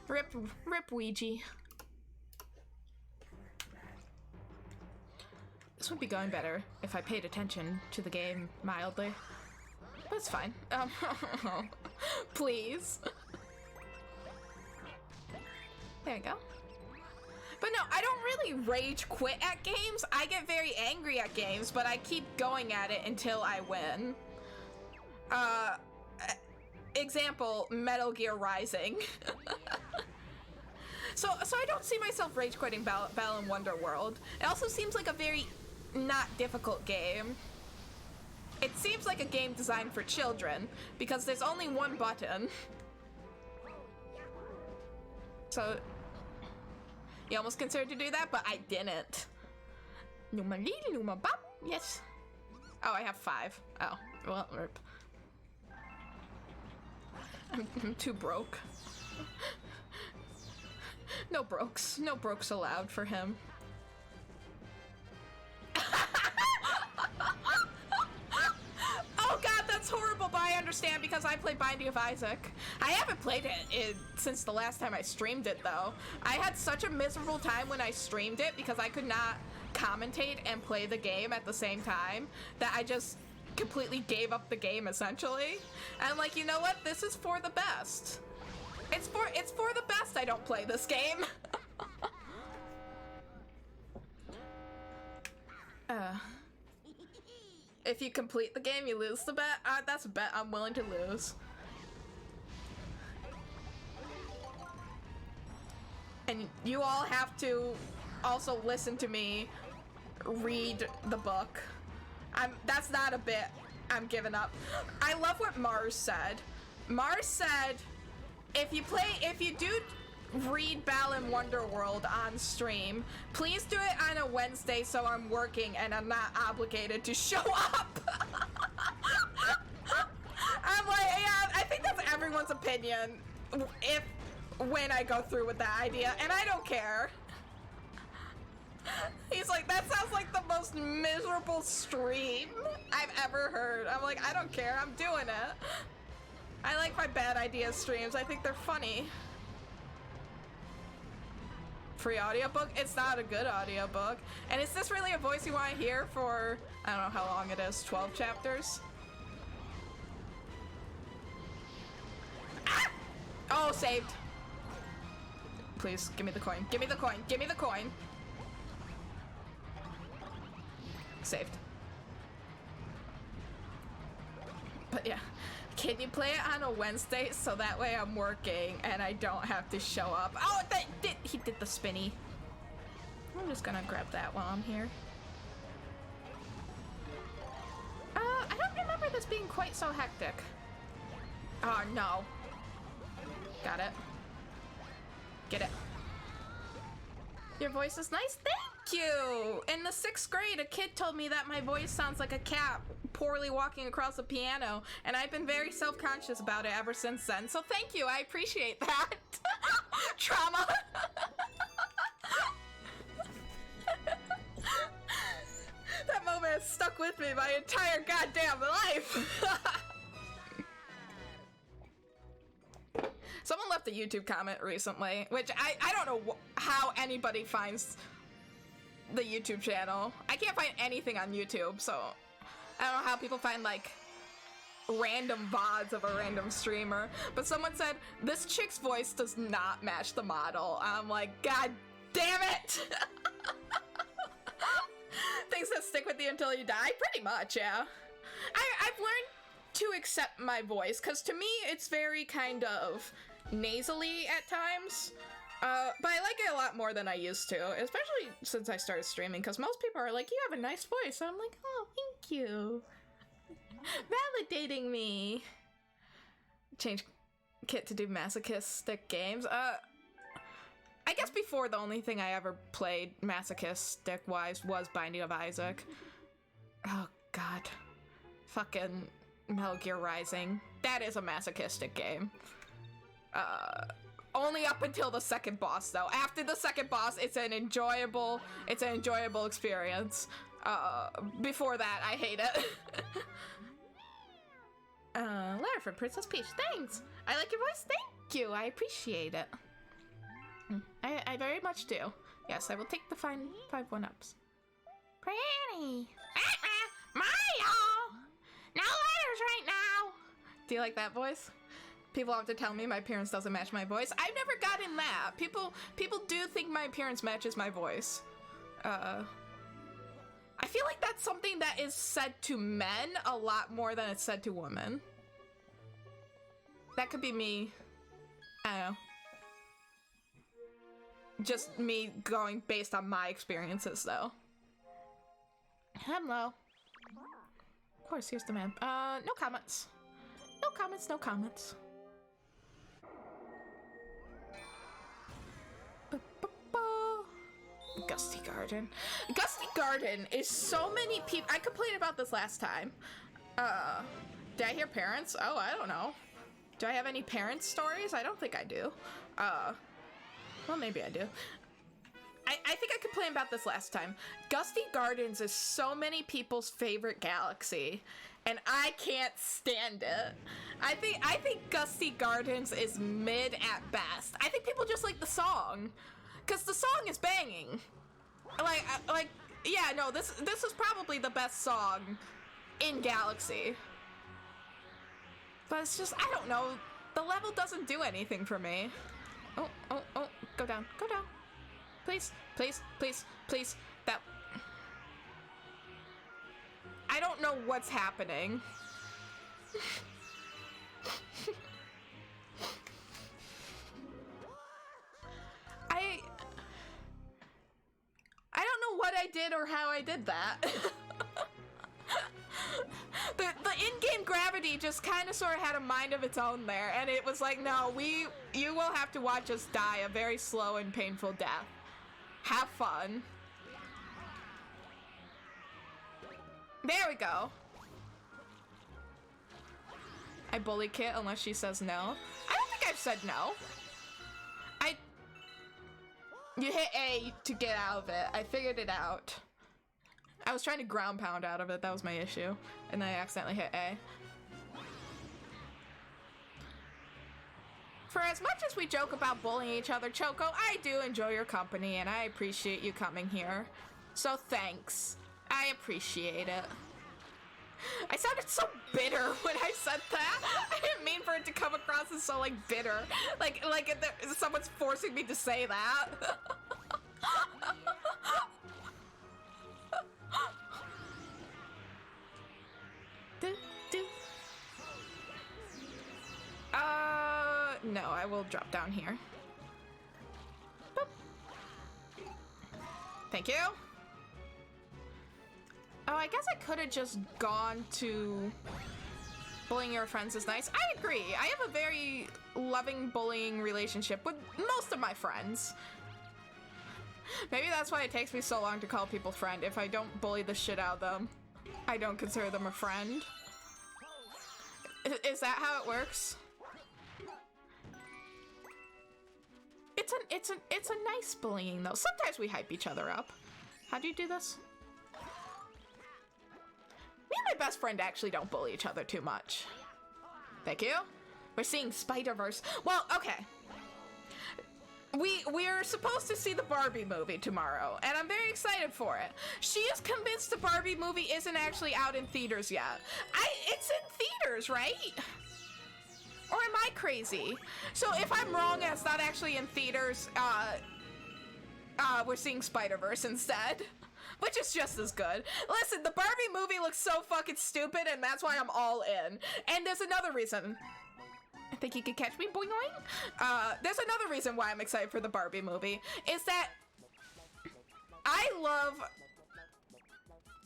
Rip Ouija. This would be going better if I paid attention to the game mildly. But it's fine. Please. There we go. But no, I don't really rage quit at games. I get very angry at games, but I keep going at it until I win. Example, Metal Gear Rising. So I don't see myself rage quitting Balan Wonderworld. It also seems like a very not difficult game. It seems like a game designed for children because there's only one button. So you almost considered to do that, but I didn't. Numa lee, numa bop. Yes. Oh, I have 5. Oh, well, rip. I'm too broke. No brokes. No brokes allowed for him. Oh god, that's horrible, but I understand because I played Binding of Isaac. I haven't played it since the last time I streamed it, though. I had such a miserable time when I streamed it because I could not commentate and play the game at the same time that I just completely gave up the game, essentially. And I'm like, you know what? This is for the best. It's for the best I don't play this game. If you complete the game, you lose the bet. That's a bet I'm willing to lose. And you all have to also listen to me read the book. That's not a bit. I'm giving up. I love what Mars said. Mars said, if you do read Balan Wonderworld on stream, please do it on a Wednesday so I'm working and I'm not obligated to show up. I'm like, yeah, I think that's everyone's opinion when I go through with that idea, and I don't care. He's like, that sounds like the most miserable stream I've ever heard. I'm like, I don't care, I'm doing it. I like my bad idea streams, I think they're funny. Free audiobook? It's not a good audiobook. And is this really a voice you want to hear for, I don't know how long it is, 12 chapters? Ah! Oh, saved. Please, give me the coin. Give me the coin. Give me the coin. Saved. But yeah. Can you play it on a Wednesday so that way I'm working and I don't have to show up? Oh, he did the spinny. I'm just gonna grab that while I'm here. I don't remember this being quite so hectic. Oh, no. Got it. Get it. Your voice is nice. Thank you! In the 6th grade, a kid told me that my voice sounds like a cat poorly walking across a piano, and I've been very self-conscious about it ever since then. So thank you, I appreciate that. Trauma. That moment has stuck with me my entire goddamn life. Someone left a YouTube comment recently, which I don't know how anybody finds the YouTube channel. I can't find anything on YouTube, so I don't know how people find, like, random VODs of a random streamer. But someone said, this chick's voice does not match the model. I'm like, God damn it! Things that stick with you until you die? Pretty much, yeah. I've learned to accept my voice, because to me, it's very kind of nasally at times. But I like it a lot more than I used to, especially since I started streaming, because most people are like, you have a nice voice. So I'm like, oh, thank you. Validating me. Change Kit to do masochistic games. I guess before the only thing I ever played masochistic-wise was Binding of Isaac. Oh, God. Fucking Metal Gear Rising. That is a masochistic game. Only up until the second boss, though. After the second boss, it's an enjoyable experience. Before that, I hate it. Letter from Princess Peach. Thanks! I like your voice. Thank you. I appreciate it. I very much do. Yes, I will take the 5 1-ups. Pretty. Mario! No letters right now! Do you like that voice? People have to tell me my appearance doesn't match my voice. I've never gotten that. People do think my appearance matches my voice. I feel like that's something that is said to men a lot more than it's said to women. That could be me. I don't know. just me going based on my experiences, though. Hello. Of course, here's the man. No comments. No comments, no comments. Gusty Garden. Gusty Garden is so many people. I complained about this last time. Did I hear parents? Oh, I don't know. Do I have any parents' stories? I don't think I do. Well, maybe I do. I think I complained about this last time. Gusty Gardens is so many people's favorite galaxy, and I can't stand it. I think Gusty Gardens is mid at best. I think people just like the song, cause the song is banging. Like yeah, no, this is probably the best song in Galaxy. But it's just, I don't know, the level doesn't do anything for me. Oh, go down, go down. Please, please, please, please. That... I don't know what's happening. I don't know what I did or how I did that. The in-game gravity just kind of sort of had a mind of its own there, and it was like, no, you will have to watch us die a very slow and painful death. Have fun. There we go. I bully Kit unless she says no. I don't think I've said no. You hit A to get out of it. I figured it out. I was trying to ground pound out of it. That was my issue. And then I accidentally hit A. For as much as we joke about bullying each other, Choco, I do enjoy your company and I appreciate you coming here. So thanks. I appreciate it. I sounded so bitter when I said that. I didn't mean for it to come across as so, like, bitter. Like someone's forcing me to say that. No, I will drop down here. Boop. Thank you. Oh, I guess I could have just gone to bullying your friends is nice. I agree. I have a very loving bullying relationship with most of my friends. Maybe that's why it takes me so long to call people friend. If I don't bully the shit out of them, I don't consider them a friend. Is that how it works? It's a nice bullying though. Sometimes we hype each other up. How do you do this? Me and my best friend actually don't bully each other too much. Thank you. We're seeing Spider-Verse. Well, okay. We're supposed to see the Barbie movie tomorrow, and I'm very excited for it. She is convinced the Barbie movie isn't actually out in theaters yet. It's in theaters, right? Or am I crazy? So if I'm wrong and it's not actually in theaters, we're seeing Spider-Verse instead. Which is just as good. Listen, the Barbie movie looks so fucking stupid, and that's why I'm all in. And there's another reason. I think you could catch me, boing boing. There's another reason why I'm excited for the Barbie movie, is that I love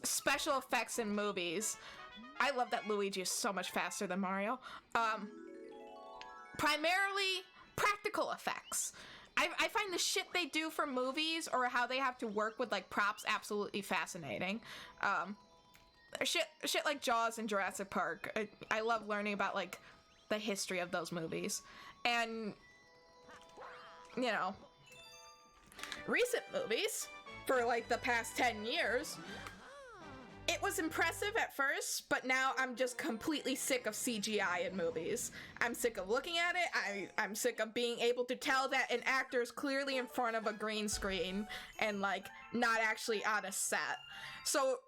special effects in movies. I love that Luigi is so much faster than Mario. Primarily practical effects. I find the shit they do for movies or how they have to work with like props absolutely fascinating. Shit like Jaws and Jurassic Park. I love learning about like the history of those movies. And you know, recent movies for like the past 10 years, it was impressive at first, but now I'm just completely sick of CGI in movies. I'm sick of looking at it. I'm sick of being able to tell that an actor is clearly in front of a green screen and like not actually on a set. So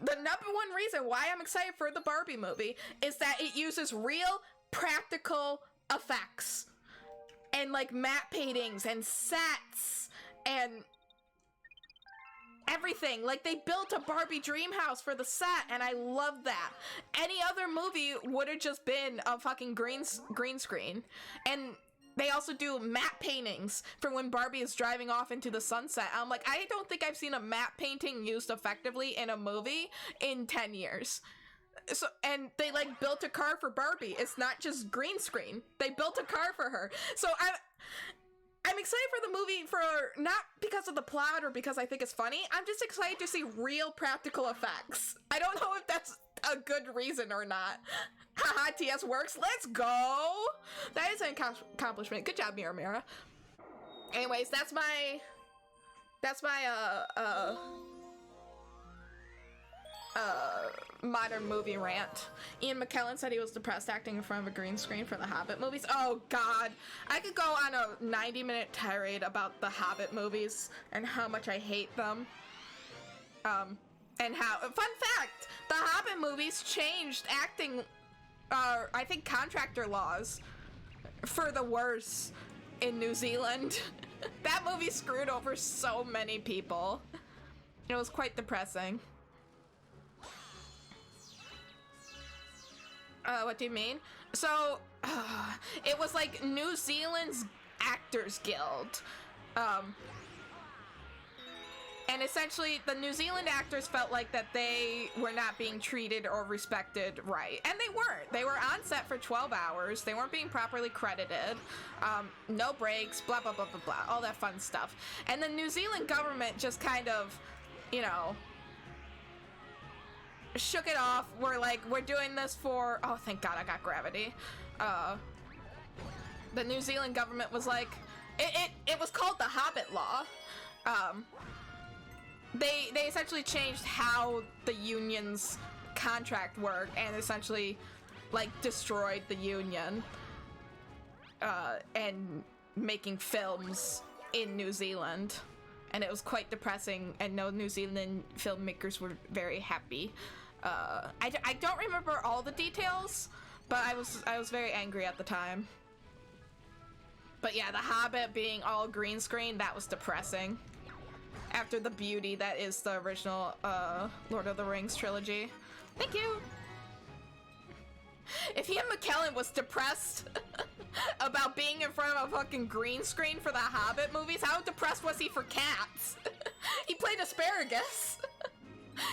the number one reason why I'm excited for the Barbie movie is that it uses real practical effects and like matte paintings and sets and everything. Like, they built a Barbie dream house for the set, and I love that. Any other movie would have just been a fucking green screen. And they also do matte paintings for when Barbie is driving off into the sunset. I'm like, I don't think I've seen a matte painting used effectively in a movie in 10 years. So, and they like built a car for Barbie. It's not just green screen. They built a car for her. So I'm excited for the movie, for not because of the plot or because I think it's funny. I'm just excited to see real practical effects. I don't know if that's a good reason or not. Haha, TS works. Let's go. That is an accomplishment. Good job, Mira. Anyways, that's my modern movie rant. Ian McKellen said he was depressed acting in front of a green screen for the Hobbit movies. Oh god, I could go on a 90-minute tirade about the Hobbit movies and how much I hate them. And how, fun fact, the Hobbit movies changed acting, I think contractor laws for the worse in New Zealand. That movie screwed over so many people. It was quite depressing. What do you mean? So, it was like New Zealand's Actors Guild. And essentially, the New Zealand actors felt like that they were not being treated or respected right. And they weren't. They were on set for 12 hours. They weren't being properly credited. No breaks, blah, blah, blah, blah, blah. All that fun stuff. And the New Zealand government just kind of, you know, shook it off. We're like, we're doing this for... Oh, thank God I got gravity. The New Zealand government was like... It was called the Hobbit Law. They essentially changed how the union's contract worked and essentially, like, destroyed the union. And making films in New Zealand. And it was quite depressing, and no New Zealand filmmakers were very happy. I don't remember all the details, but I was very angry at the time. But yeah, The Hobbit being all green screen, that was depressing. After the beauty that is the original Lord of the Rings trilogy. Thank you! If Ian McKellen was depressed about being in front of a fucking green screen for the Hobbit movies, how depressed was he for Cats? He played Asparagus.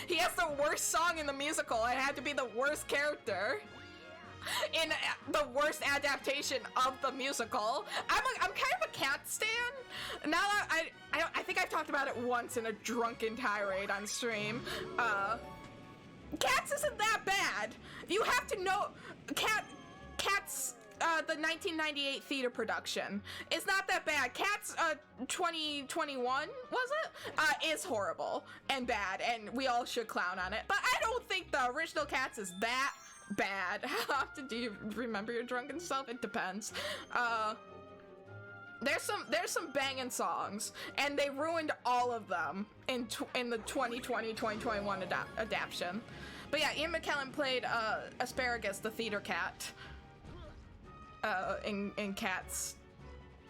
He has the worst song in the musical and had to be the worst character in the worst adaptation of the musical. I'm kind of a Cat stan. Now that I think I've talked about it once in a drunken tirade on stream. Cats isn't that bad. You have to know Cats the 1998 theater production is not that bad. Cats 2021 was it? Is horrible and bad, and we all should clown on it. But I don't think the original Cats is that bad. How often do you remember your drunken self? It depends. There's some banging songs, and they ruined all of them in the 2020-2021 adaptation. But yeah, Ian McKellen played Asparagus, the theater cat, in Cats,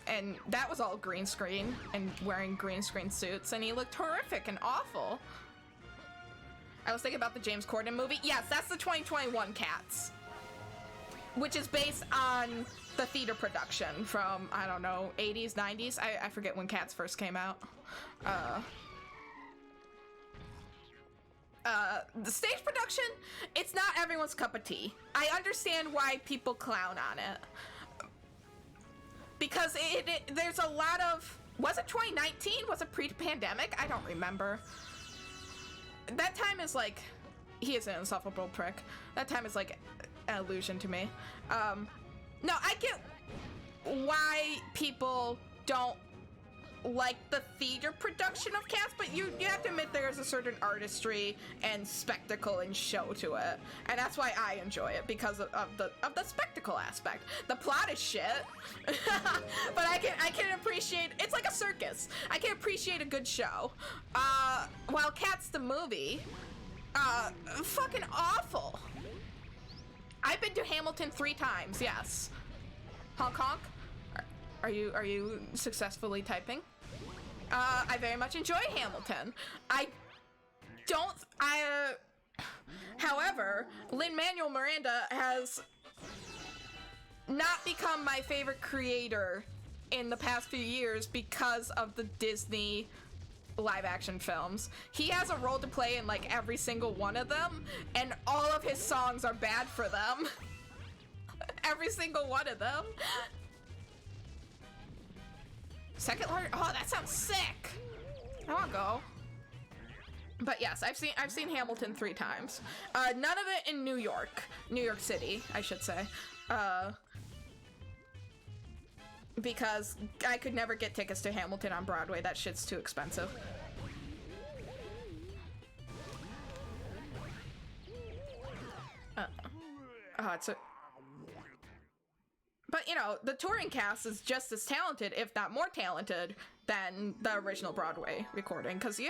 and that was all green screen and wearing green screen suits, and he looked horrific and awful. I was thinking about the James Corden movie. Yes, that's the 2021 Cats, which is based on the theater production from, I don't know, 80s, 90s. I forget when Cats first came out. The stage production, it's not everyone's cup of tea. I understand why people clown on it. Because there's a lot of... Was it 2019? Was it pre-pandemic? I don't remember. That time is like... He is an insufferable prick. That time is like an illusion to me. No, I get why people don't like the theater production of Cats, but you have to admit there's a certain artistry and spectacle and show to it, and that's why I enjoy it, because of the spectacle aspect. The plot is shit, but I can appreciate, it's like a circus. I can appreciate a good show. While Cats the movie, fucking awful. I've been to Hamilton 3 times, yes. Honk honk. Are you successfully typing? I very much enjoy Hamilton. However, Lin-Manuel Miranda has not become my favorite creator in the past few years because of the Disney live action films. He has a role to play in like every single one of them, and all of his songs are bad for them. Every single one of them. Second largest. Oh, that sounds sick. I wanna go. But yes, I've seen Hamilton 3 times. None of it in New York City, I should say. Because I could never get tickets to Hamilton on Broadway. That shit's too expensive. But you know, the touring cast is just as talented, if not more talented, than the original Broadway recording. Because to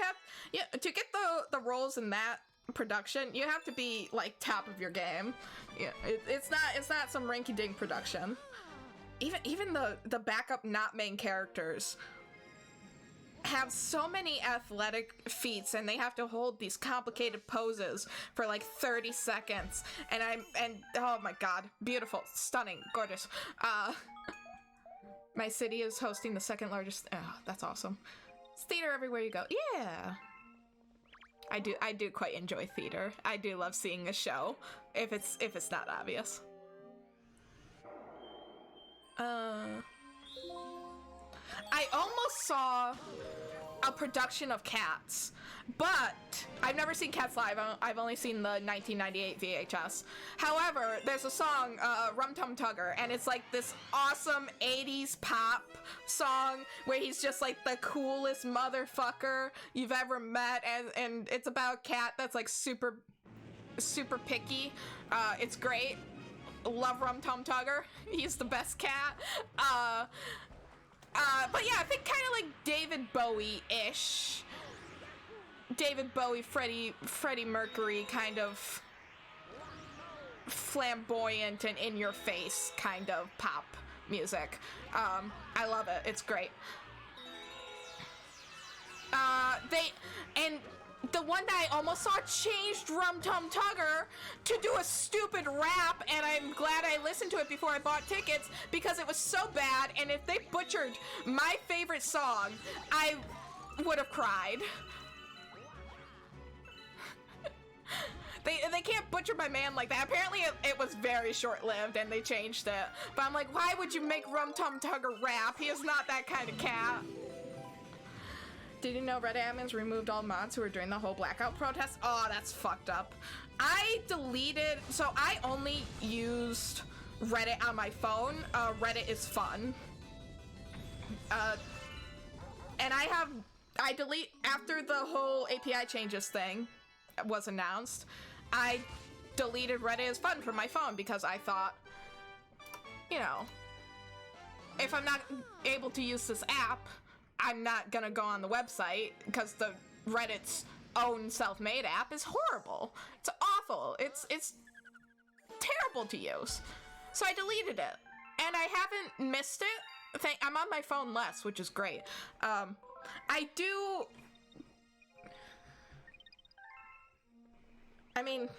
get the roles in that production, you have to be like top of your game. Yeah, it's not some rinky-dink production. Even the backup not main characters have so many athletic feats, and they have to hold these complicated poses for like 30 seconds. And oh my god, beautiful, stunning, gorgeous. My city is hosting the second largest. Oh, that's awesome. It's theater everywhere you go. Yeah. I do quite enjoy theater. I do love seeing a show if it's not obvious. I almost saw a production of Cats, but I've never seen Cats live. I've only seen the 1998 VHS. However, there's a song, Rum Tum Tugger, and it's like this awesome 80s pop song where he's just like the coolest motherfucker you've ever met, and it's about a cat that's like super picky. It's great. Love Rum Tum Tugger. He's the best cat. But yeah, I think kind of like David Bowie-ish. David Bowie, Freddie Mercury, kind of flamboyant and in-your-face kind of pop music. I love it. It's great. The one that I almost saw changed Rum Tum Tugger to do a stupid rap, and I'm glad I listened to it before I bought tickets because it was so bad, and if they butchered my favorite song, I would have cried. They can't butcher my man like that. Apparently it was very short-lived and they changed it. But I'm like, why would you make Rum Tum Tugger rap? He is not that kind of cat. Did you know Reddit admins removed all mods who were doing the whole blackout protest? Oh, that's fucked up. So I only used Reddit on my phone. Reddit is fun. And I delete, after the whole API changes thing was announced, I deleted Reddit is fun from my phone because I thought, you know, if I'm not able to use this app, I'm not gonna go on the website because the Reddit's own self-made app is horrible. It's awful. It's terrible to use. So I deleted it, and I haven't missed it. I'm on my phone less, which is great. I mean,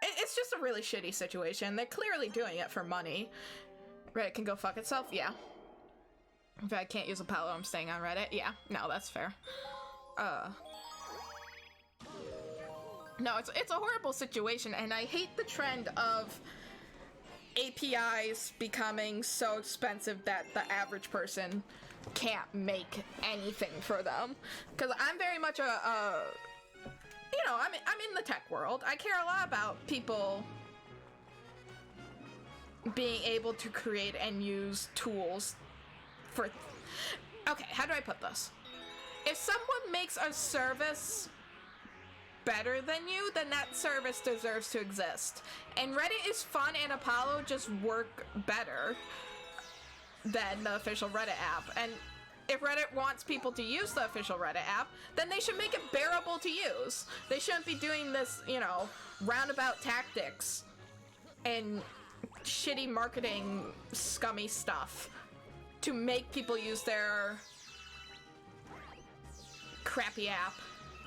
it's just a really shitty situation. They're clearly doing it for money. Reddit can go fuck itself? Yeah. If I can't use Apollo, I'm staying on Reddit. Yeah, no, that's fair. No, it's a horrible situation, and I hate the trend of APIs becoming so expensive that the average person can't make anything for them. Because I'm very much I'm in the tech world. I care a lot about people being able to create and use tools for... Okay, how do I put this? If someone makes a service better than you, then that service deserves to exist. And Reddit is fun, and Apollo just work better than the official Reddit app. And if Reddit wants people to use the official Reddit app, then they should make it bearable to use. They shouldn't be doing this, roundabout tactics and shitty marketing scummy stuff to make people use their crappy app.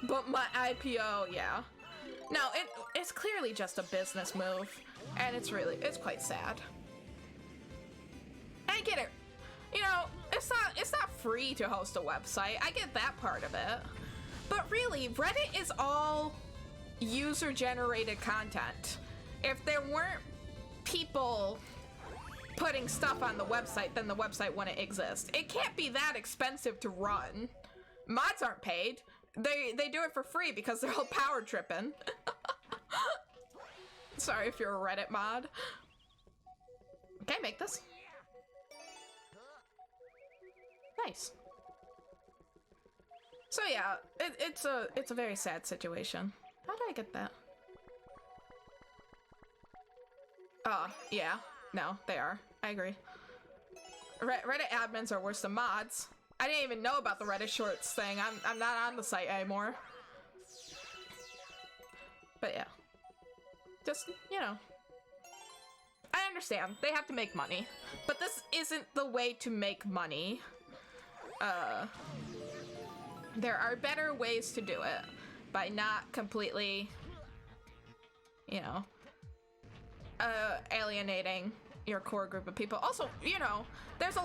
But my IPO, yeah. No, it's clearly just a business move, and it's quite sad. I get it. You know, it's not free to host a website. I get that part of it. But really, Reddit is all user-generated content. If there weren't people putting stuff on the website, then the website wouldn't exist. It can't be that expensive to run. Mods aren't paid. They do it for free because they're all power tripping. Sorry if you're a Reddit mod. Okay, make this. Nice. So yeah, it's a very sad situation. How did I get that? Oh, yeah. No, they are. I agree. Reddit admins are worse than mods. I didn't even know about the Reddit Shorts thing. I'm not on the site anymore. But yeah. Just, you know. I understand. They have to make money. But this isn't the way to make money. There are better ways to do it. By not completely, you know, alienating your core group of people. Also, you know, there's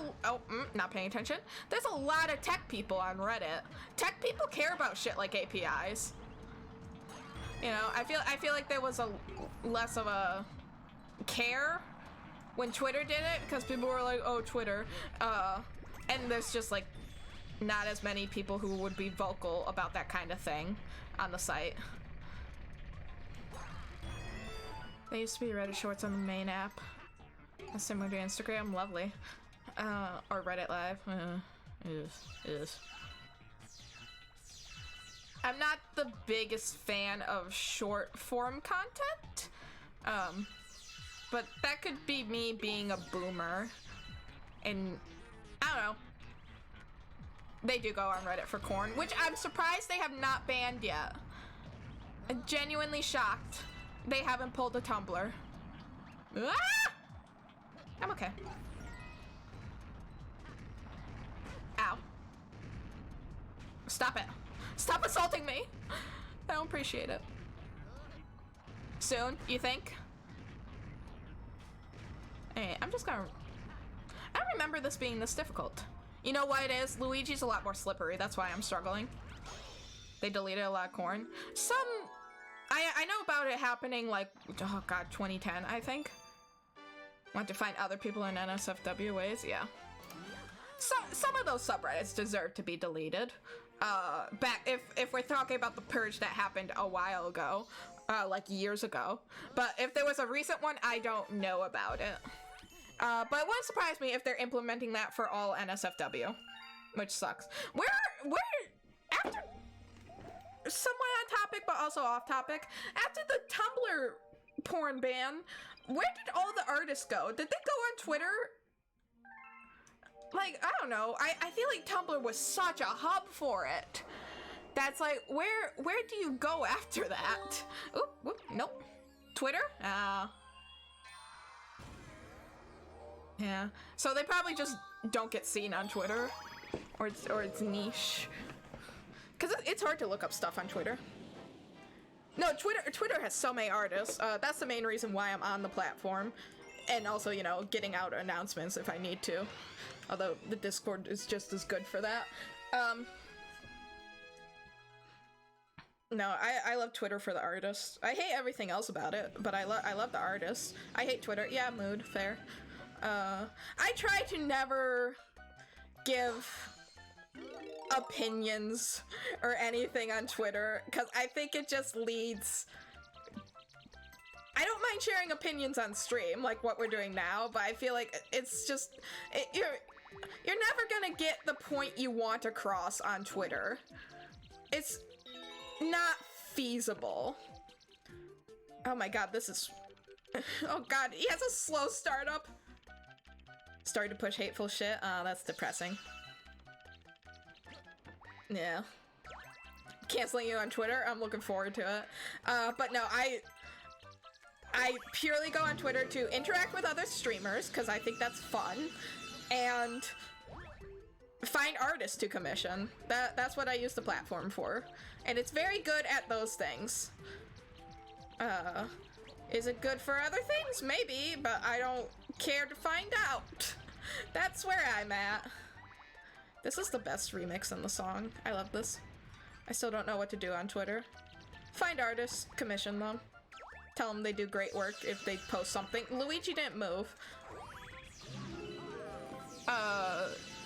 not paying attention. There's a lot of tech people on Reddit. Tech people care about shit like APIs. You know, I feel like there was a less of a care when Twitter did it because people were like, oh, Twitter. And there's just like not as many people who would be vocal about that kind of thing on the site. They used to be Reddit Shorts on the main app. Similar to Instagram, lovely. Or Reddit Live. Is. I'm not the biggest fan of short form content. But that could be me being a boomer. And I don't know. They do go on Reddit for corn, which I'm surprised they have not banned yet. I'm genuinely shocked they haven't pulled a Tumblr. Ah! I'm okay. Ow. Stop it. Stop assaulting me. I don't appreciate it. Soon, you think? Hey, I'm just gonna... I don't remember this being this difficult. You know what it is? Luigi's a lot more slippery. That's why I'm struggling. They deleted a lot of corn. I know about it happening like, oh god, 2010, I think. Want to find other people in NSFW ways? Yeah. Some of those subreddits deserve to be deleted. If we're talking about the purge that happened a while ago, like years ago. But if there was a recent one, I don't know about it. But it wouldn't surprise me if they're implementing that for all NSFW, which sucks. We're after somewhat on topic, but also off topic. After the Tumblr porn ban, where did all the artists go? Did they go on Twitter? Like, I don't know. I feel like Tumblr was such a hub for it. That's like, where do you go after that? Oop, nope. Twitter? Yeah. So they probably just don't get seen on Twitter, or it's niche. Cause it's hard to look up stuff on Twitter. No, Twitter has so many artists. That's the main reason why I'm on the platform, and also, you know, getting out announcements if I need to. Although the Discord is just as good for that. No, I love Twitter for the artists. I hate everything else about it, but I love the artists. I hate Twitter. Yeah, mood, fair. I try to never give opinions or anything on Twitter, because I think it just leads... I don't mind sharing opinions on stream, like what we're doing now, but I feel like it's just... You're never gonna get the point you want across on Twitter. It's not feasible. Oh my god, this is... Oh god, he has a slow startup. Started to push hateful shit. That's depressing. Yeah. Canceling you on Twitter? I'm looking forward to it. But no, I purely go on Twitter to interact with other streamers, because I think that's fun, and find artists to commission. That's what I use the platform for. And it's very good at those things. Is it good for other things? Maybe, but I don't care to find out. That's where I'm at. This is the best remix in the song. I love this. I still don't know what to do on Twitter. Find artists, commission them. Tell them they do great work if they post something. Luigi didn't move.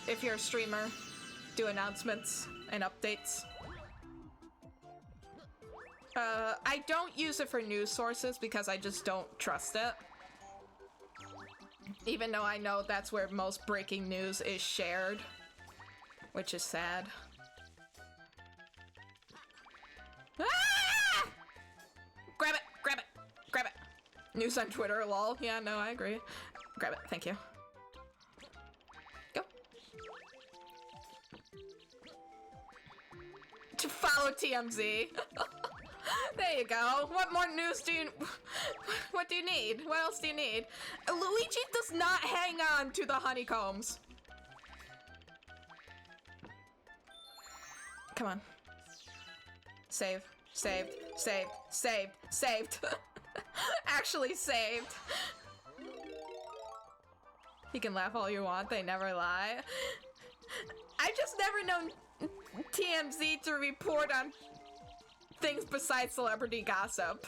If you're a streamer, do announcements and updates. I don't use it for news sources because I just don't trust it. Even though I know that's where most breaking news is shared. Which is sad. Ah! Grab it! Grab it! Grab it! News on Twitter, lol. Yeah, no, I agree. Grab it, thank you. Go. To follow TMZ. There you go. What more news do you... What do you need? What else do you need? Luigi does not hang on to the honeycombs. Come on. Save. Saved. Saved. Saved. Saved. Actually saved. You can laugh all you want, they never lie. I just never known TMZ to report on things besides celebrity gossip.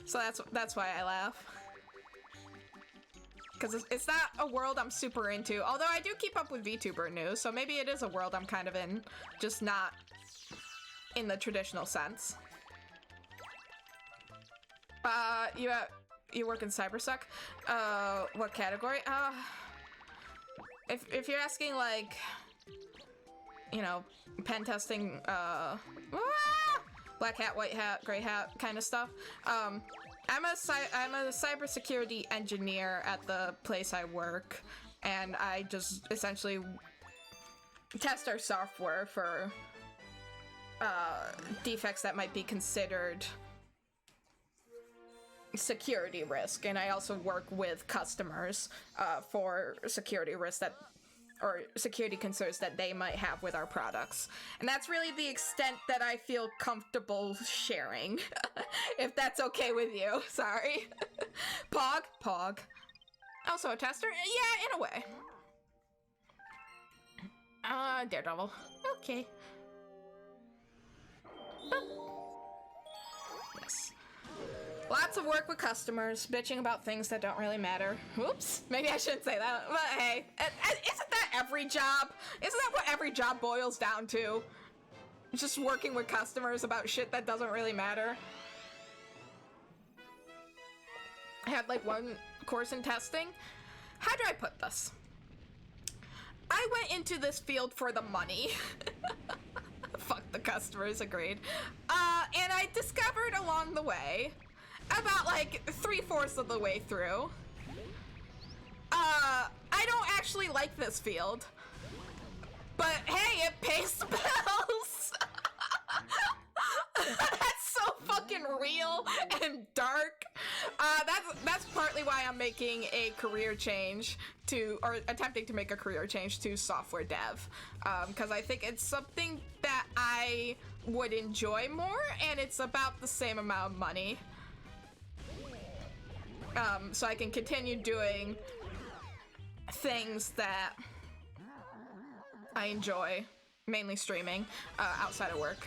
So that's why I laugh. Because it's not a world I'm super into. Although I do keep up with VTuber news, so maybe it is a world I'm kind of in. Just not in the traditional sense. You work in cybersec? What category? If you're asking, like, you know, pen testing, black hat, white hat, gray hat kind of stuff. I'm a cybersecurity engineer at the place I work, and I just essentially test our software for defects that might be considered security risk, and I also work with customers for security risks that, or security concerns that they might have with our products. And that's really the extent that I feel comfortable sharing. If that's okay with you. Sorry. Pog? Pog. Also a tester? Yeah, in a way. Daredevil. Okay. Yes. Lots of work with customers, bitching about things that don't really matter. Whoops, maybe I shouldn't say that, but hey, isn't that every job? Isn't that what every job boils down to? Just working with customers about shit that doesn't really matter. I had like one course in testing. How do I put this? I went into this field for the money. Fuck the customers, agreed. And I discovered along the way, about like 3/4 of the way through, I don't actually like this field. But hey, it pays the bills! That's so fucking real and dark. That's partly why I'm making a career change to, or attempting to make a career change to software dev. Because I think it's something that I would enjoy more, and it's about the same amount of money. So I can continue doing things that I enjoy, mainly streaming, outside of work.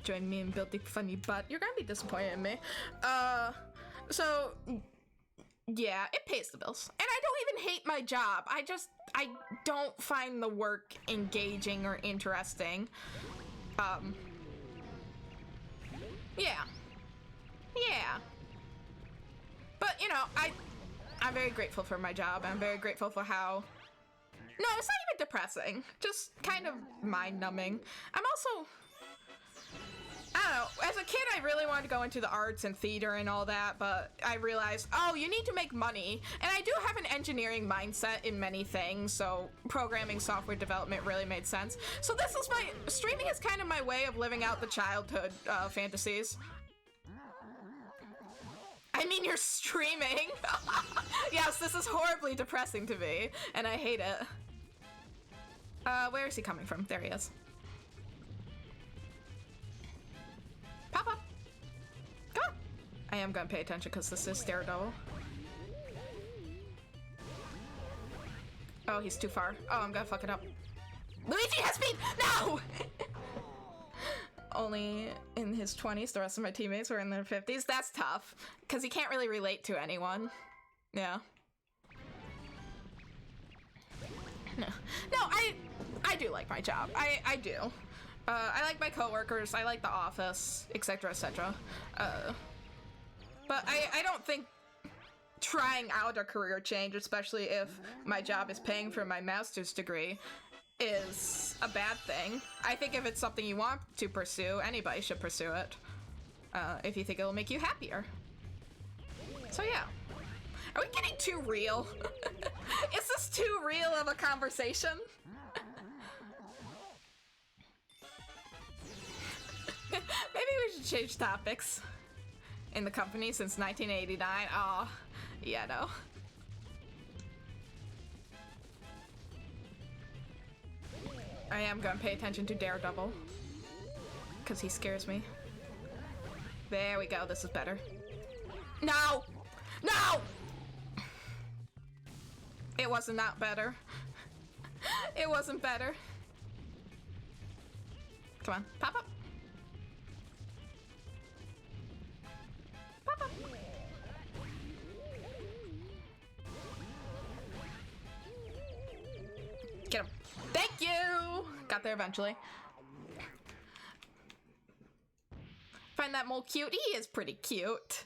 Join me in building funny butt. You're gonna be disappointed in me. So, yeah, it pays the bills. And I don't even hate my job. I don't find the work engaging or interesting. Yeah. Yeah. But, you know, I'm very grateful for my job. I'm very grateful for how... No, it's not even depressing. Just kind of mind-numbing. I'm also... I don't know. As a kid, I really wanted to go into the arts and theater and all that, but I realized, oh, you need to make money. And I do have an engineering mindset in many things, so programming, software development really made sense. So this is my... Streaming is kind of my way of living out the childhood fantasies. I mean, you're streaming. Yes, this is horribly depressing to me, and I hate it. Where is he coming from? There he is. Pop up. Come on. I am gonna pay attention because this is Daredevil. Oh, he's too far. Oh, I'm gonna fuck it up. Luigi has speed! No! Only in his 20s, the rest of my teammates were in their 50s. That's tough, because he can't really relate to anyone. Yeah. No, I do like my job. I do. I like my coworkers, I like the office, etc., etc. But I don't think trying out a career change, especially if my job is paying for my master's degree, is a bad thing. I think if it's something you want to pursue, anybody should pursue it. If you think it'll make you happier. So yeah. Are we getting too real? Is this too real of a conversation? Maybe we should change topics in the company since 1989. Oh, yeah, no. I am gonna pay attention to Daredevil, because he scares me. There we go, this is better. No! No! It wasn't that better. It wasn't better. Come on, pop up. Pop up. Get him. Thank you! Got there eventually. Find that mole cute? He is pretty cute.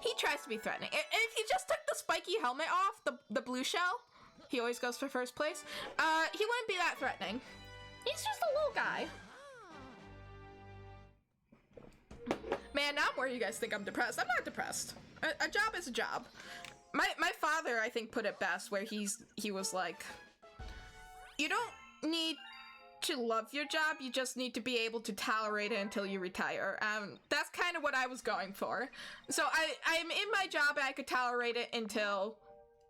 He tries to be threatening. If he just took the spiky helmet off, the blue shell, he always goes for first place, he wouldn't be that threatening. He's just a little guy. Man, now I'm worried you guys think I'm depressed. I'm not depressed. A job is a job. My father, I think, put it best, where he was like, you don't need to love your job, you just need to be able to tolerate it until you retire. That's kind of what I was going for. So I'm in my job and I could tolerate it until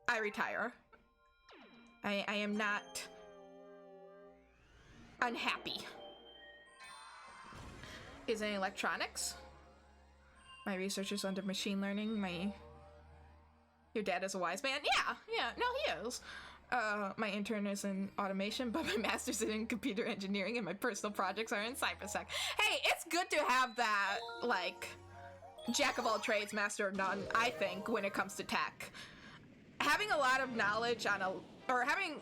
I retire. I am not unhappy. Is it electronics? My research is under machine learning. Your dad is a wise man? Yeah, no, he is. My intern is in automation, but my master's is in computer engineering and my personal projects are in cybersec. Hey, it's good to have that, like, jack of all trades, master of none, I think, when it comes to tech. Having a lot of knowledge or having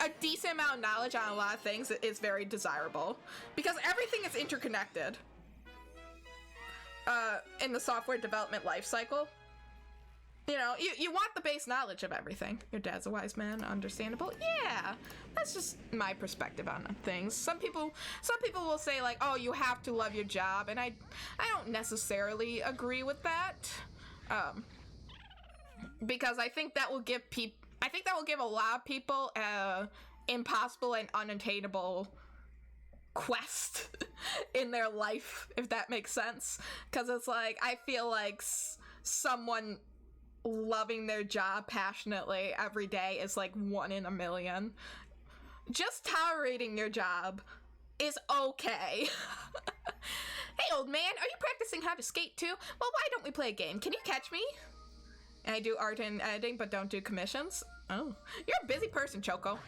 a decent amount of knowledge on a lot of things is very desirable, because everything is interconnected. In the software development lifecycle. You know, you want the base knowledge of everything. Your dad's a wise man, understandable. Yeah, that's just my perspective on things. Some people will say like, oh, you have to love your job, and I don't necessarily agree with that. Because I think that will give a lot of people a impossible and unattainable quest in their life, if that makes sense. Because it's like, I feel like someone loving their job passionately every day is like 1 in a million. Just tolerating your job is okay. Hey, old man, are you practicing how to skate too? Well, why don't we play a game? Can you catch me? I do art and editing, but don't do commissions. Oh, you're a busy person, Choco.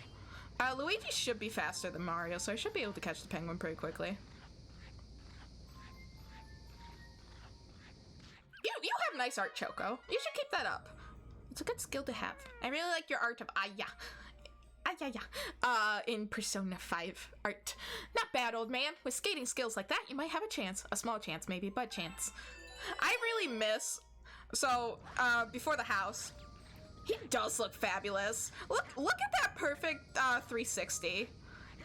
Luigi should be faster than Mario, so I should be able to catch the penguin pretty quickly. You have nice art, Choco. You should keep that up. It's a good skill to have. I really like your art of in Persona 5 art. Not bad, old man. With skating skills like that, you might have a chance. A small chance, maybe, but chance. I really miss... So, before the house, he does look fabulous. Look at that perfect 360.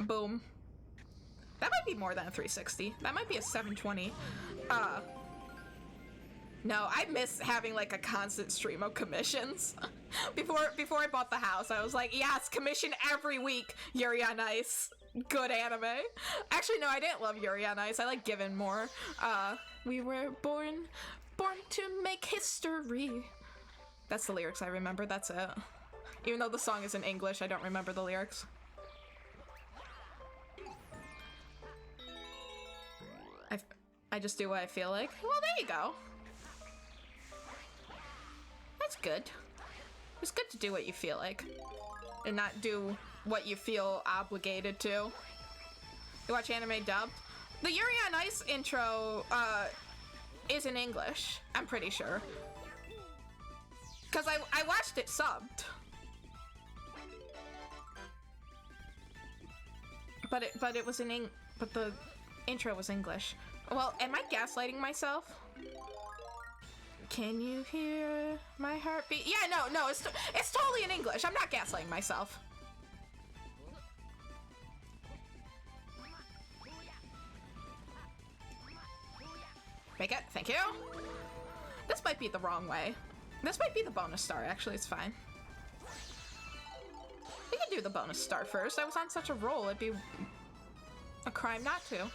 Boom. That might be more than a 360. That might be a 720. No, I miss having like a constant stream of commissions. Before I bought the house, I was like, yes, commission every week. Yuri on Ice, good anime. Actually, no, I didn't love Yuri on Ice. I like Given more. We were born to make history. That's the lyrics I remember. That's it. Even though the song is in English, I don't remember the lyrics. I just do what I feel like. Well, there you go. It's good. It's good to do what you feel like. And not do what you feel obligated to. You watch anime dubbed? The Yuri on Ice intro, is in English. I'm pretty sure. Because I watched it subbed. But it was but the intro was English. Well, am I gaslighting myself? Can you hear my heartbeat? Yeah, no, it's totally in English. I'm not gaslighting myself. Make it, thank you. This might be the wrong way. This might be the bonus star, actually, it's fine. We can do the bonus star first. I was on such a roll, it'd be a crime not to.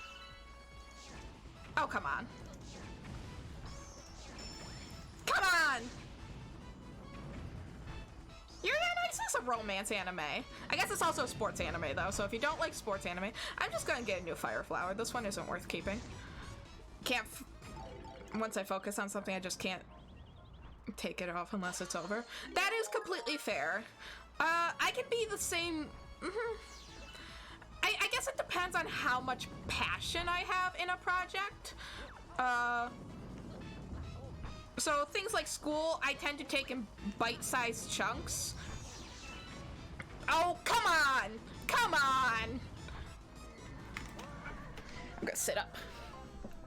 Oh, come on. Come on! Yuri on Ice is a romance anime. I guess it's also a sports anime, though, so if you don't like sports anime, I'm just gonna get a new Fire Flower. This one isn't worth keeping. Once I focus on something, I just can't take it off unless it's over. That is completely fair. I could be the same... I guess it depends on how much passion I have in a project. So things like school, I tend to take in bite-sized chunks. Oh, come on! Come on! I'm gonna sit up.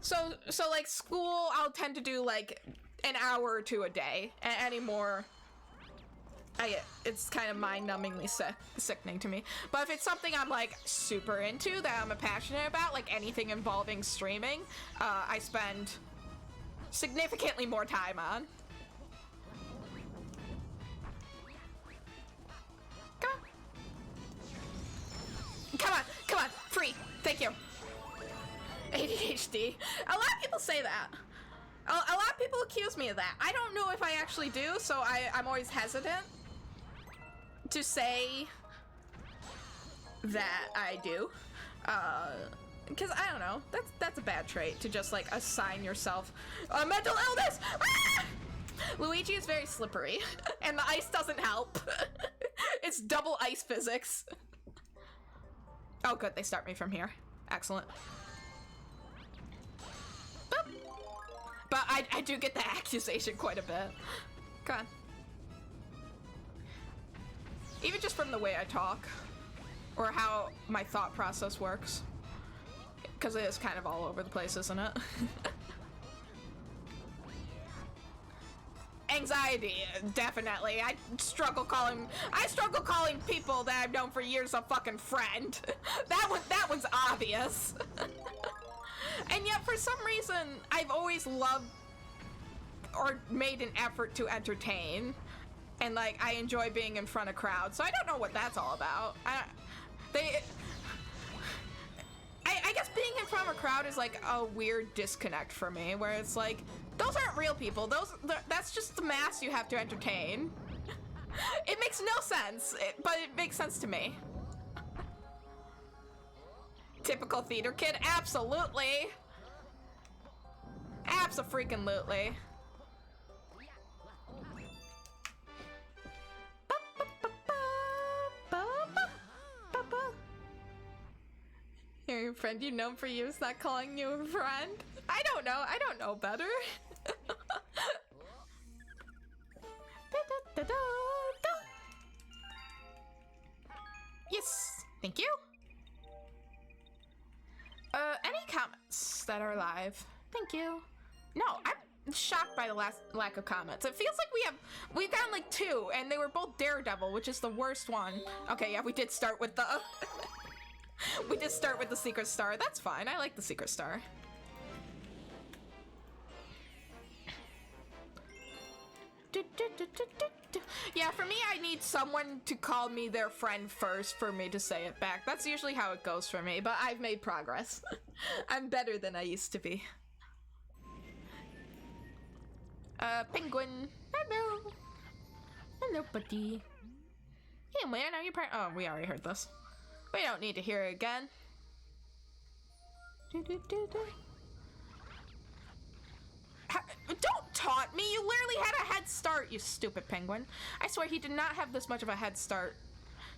So like school, I'll tend to do like an hour or two a day. Any more, it's kind of mind-numbingly sickening to me. But if it's something I'm like super into, that I'm passionate about, like anything involving streaming, I spend significantly more time on. Come on, come on, free, thank you. ADHD. A lot of people say that. A lot of people accuse me of that. I don't know if I actually do, so I'm always hesitant to say that I do. Because I don't know, that's a bad trait to just like assign yourself a mental illness. Ah! Luigi is very slippery, and the ice doesn't help. It's double ice physics. Oh good, they start me from here. Excellent. Boop. But I do get the accusation quite a bit. Come on. Even just from the way I talk, or how my thought process works. Because it is kind of all over the place, isn't it? Anxiety, definitely. I struggle calling people that I've known for years a fucking friend. That one's obvious. And yet, for some reason, I've always loved or made an effort to entertain. And, like, I enjoy being in front of crowds. So I don't know what that's all about. I guess being in front of a crowd is, like, a weird disconnect for me. Where it's like, those aren't real people. That's just the mass you have to entertain. It makes no sense, but it makes sense to me. Typical theater kid, absolutely. Abso-freaking-lutely. Your friend you know for years not calling you a friend? I don't know better. Yes, thank you. Any comments that are live? Thank you. No, I'm shocked by the lack of comments. It feels like we've gotten like 2, and they were both Daredevil, which is the worst one. Okay, yeah, we did start with the we did start with the Secret Star. That's fine. I like the Secret Star. Yeah, for me, I need someone to call me their friend first for me to say it back. That's usually how it goes for me, but I've made progress. I'm better than I used to be. Penguin. Hello. Hello, buddy. Hey, man, are you oh, we already heard this. We don't need to hear it again. Don't taunt me. You literally had a head start, you stupid penguin. I swear he did not have this much of a head start.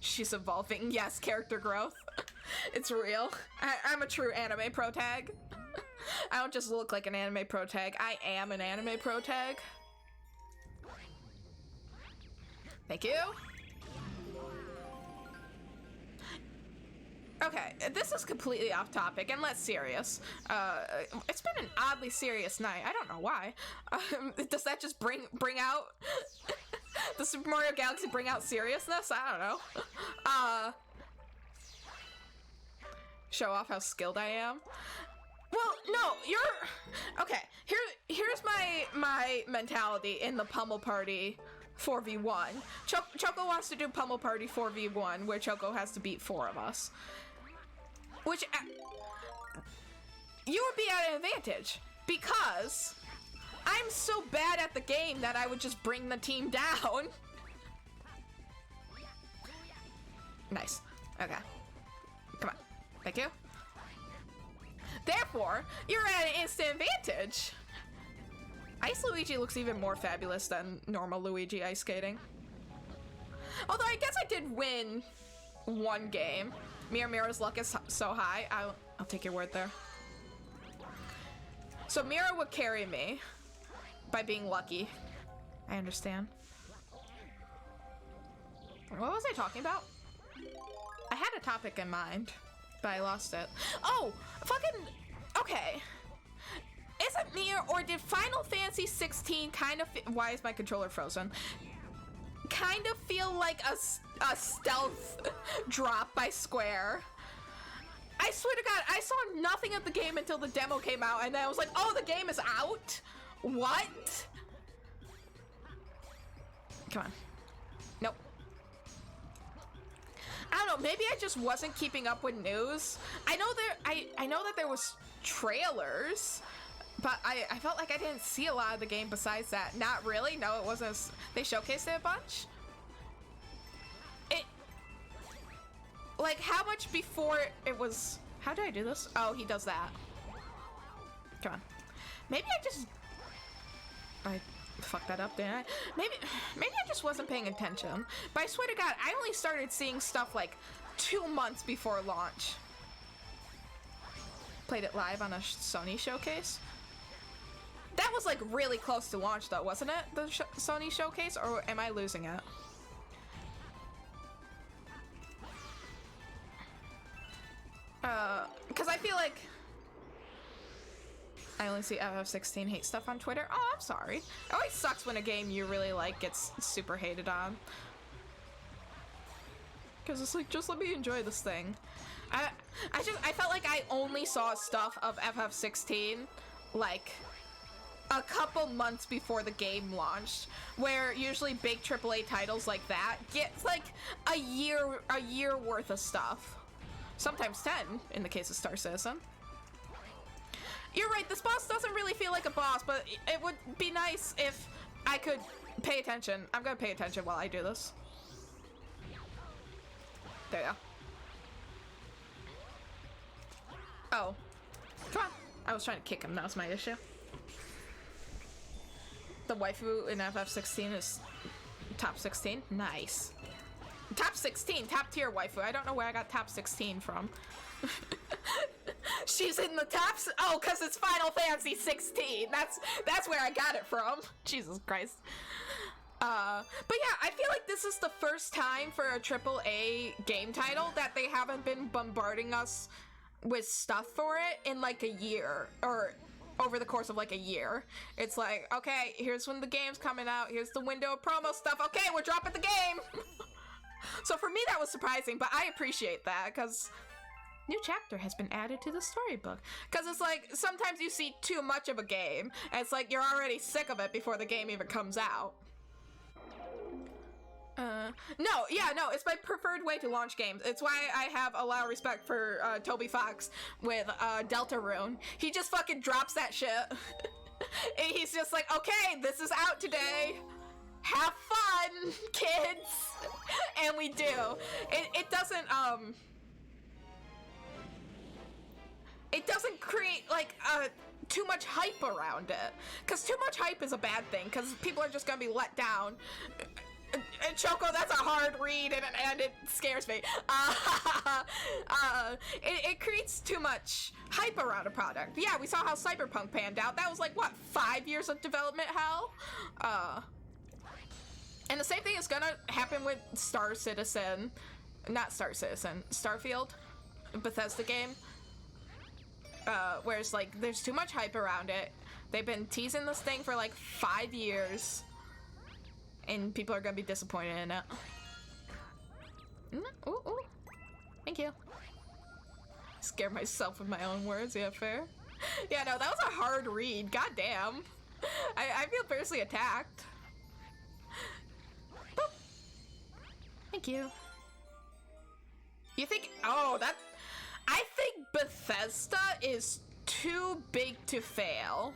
She's evolving. Yes, character growth. It's real. I'm a true anime pro tag. I don't just look like an anime pro tag. I am an anime pro tag. Thank you. Okay, this is completely off topic and less serious. It's been an oddly serious night. I don't know why. Does that just bring out the Super Mario Galaxy bring out seriousness? I don't know. Show off how skilled I am. Well, no, you're okay. Here's my mentality in the Pummel Party 4v1. Choco wants to do Pummel Party 4v1, where Choco has to beat 4 of us. Which, you would be at an advantage, because I'm so bad at the game that I would just bring the team down. Nice. Okay. Come on. Thank you. Therefore, you're at an instant advantage. Ice Luigi looks even more fabulous than normal Luigi ice skating. Although I guess I did win one game. Mira's luck is so high. I'll take your word there. So Mira would carry me by being lucky. I understand. What was I talking about? I had a topic in mind, but I lost it. Oh, fucking, okay. Is it me, or did Final Fantasy 16 kind of, why is my controller frozen? Kind of feel like a stealth drop by Square. I swear to God, I saw nothing of the game until the demo came out, and then I was like, oh, the game is out? What? Come on. Nope. I don't know, maybe I just wasn't keeping up with news. I know that there was trailers, but I felt like I didn't see a lot of the game besides that. Not really, no, it wasn't. They showcased it a bunch? Like, how much before it was... How do I do this? Oh, he does that. Come on. Maybe I fucked that up, didn't I? Maybe I just wasn't paying attention. But I swear to God, I only started seeing stuff like 2 months before launch. Played it live on a Sony showcase. That was like really close to launch though, wasn't it? The Sony showcase, or am I losing it? Because I feel like I only see FF16 hate stuff on Twitter. Oh, I'm sorry. It always sucks when a game you really like gets super hated on. Because it's like, just let me enjoy this thing. I felt like I only saw stuff of FF16 like a couple months before the game launched, where usually big AAA titles like that get like a year worth of stuff. Sometimes 10 in the case of Star Citizen. You're right, this boss doesn't really feel like a boss, but it would be nice if I could pay attention. I'm gonna pay attention while I do this. There you go. Oh. Come on. I was trying to kick him, that was my issue. The waifu in FF16 is top 16. Nice. Top 16, top tier waifu. I don't know where I got top 16 from. She's in the tops. Oh, cause it's Final Fantasy 16. That's where I got it from. Jesus Christ. But yeah, I feel like this is the first time for a AAA game title that they haven't been bombarding us with stuff for it in like a year, or over the course of like a year. It's like, okay, here's when the game's coming out. Here's the window of promo stuff. Okay, we're dropping the game. So for me, that was surprising, but I appreciate that, because new chapter has been added to the storybook. Because it's like, sometimes you see too much of a game, and it's like, you're already sick of it before the game even comes out. No, it's my preferred way to launch games. It's why I have a lot of respect for Toby Fox with Deltarune. He just fucking drops that shit. And he's just like, okay, this is out today. Have fun, kids. And we do. It doesn't create like a too much hype around it. Because too much hype is a bad thing, because people are just going to be let down. And Choco, that's a hard read, and it scares me. It creates too much hype around a product. Yeah, we saw how Cyberpunk panned out. That was like, what, 5 years of development hell? And the same thing is gonna happen with Starfield, Bethesda game. Whereas, like, there's too much hype around it. They've been teasing this thing for like 5 years. And people are gonna be disappointed in it. Ooh, ooh. Thank you. Scare myself with my own words, yeah, fair. Yeah, no, that was a hard read. God damn. I feel personally attacked. Boop. Thank you. You think, oh, that, I think Bethesda is too big to fail.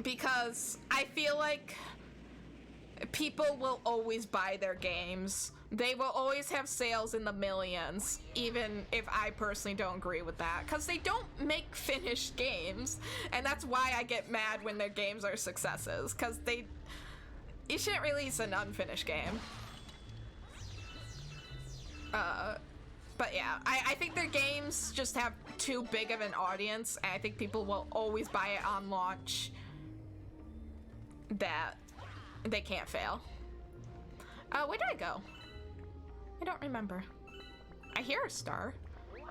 Because I feel like people will always buy their games. They will always have sales in the millions, even if I personally don't agree with that. Because they don't make finished games. And that's why I get mad when their games are successes. Because you shouldn't release an unfinished game. But yeah, I think their games just have too big of an audience. And I think people will always buy it on launch. That they can't fail. Where did I go? I don't remember. I hear a star.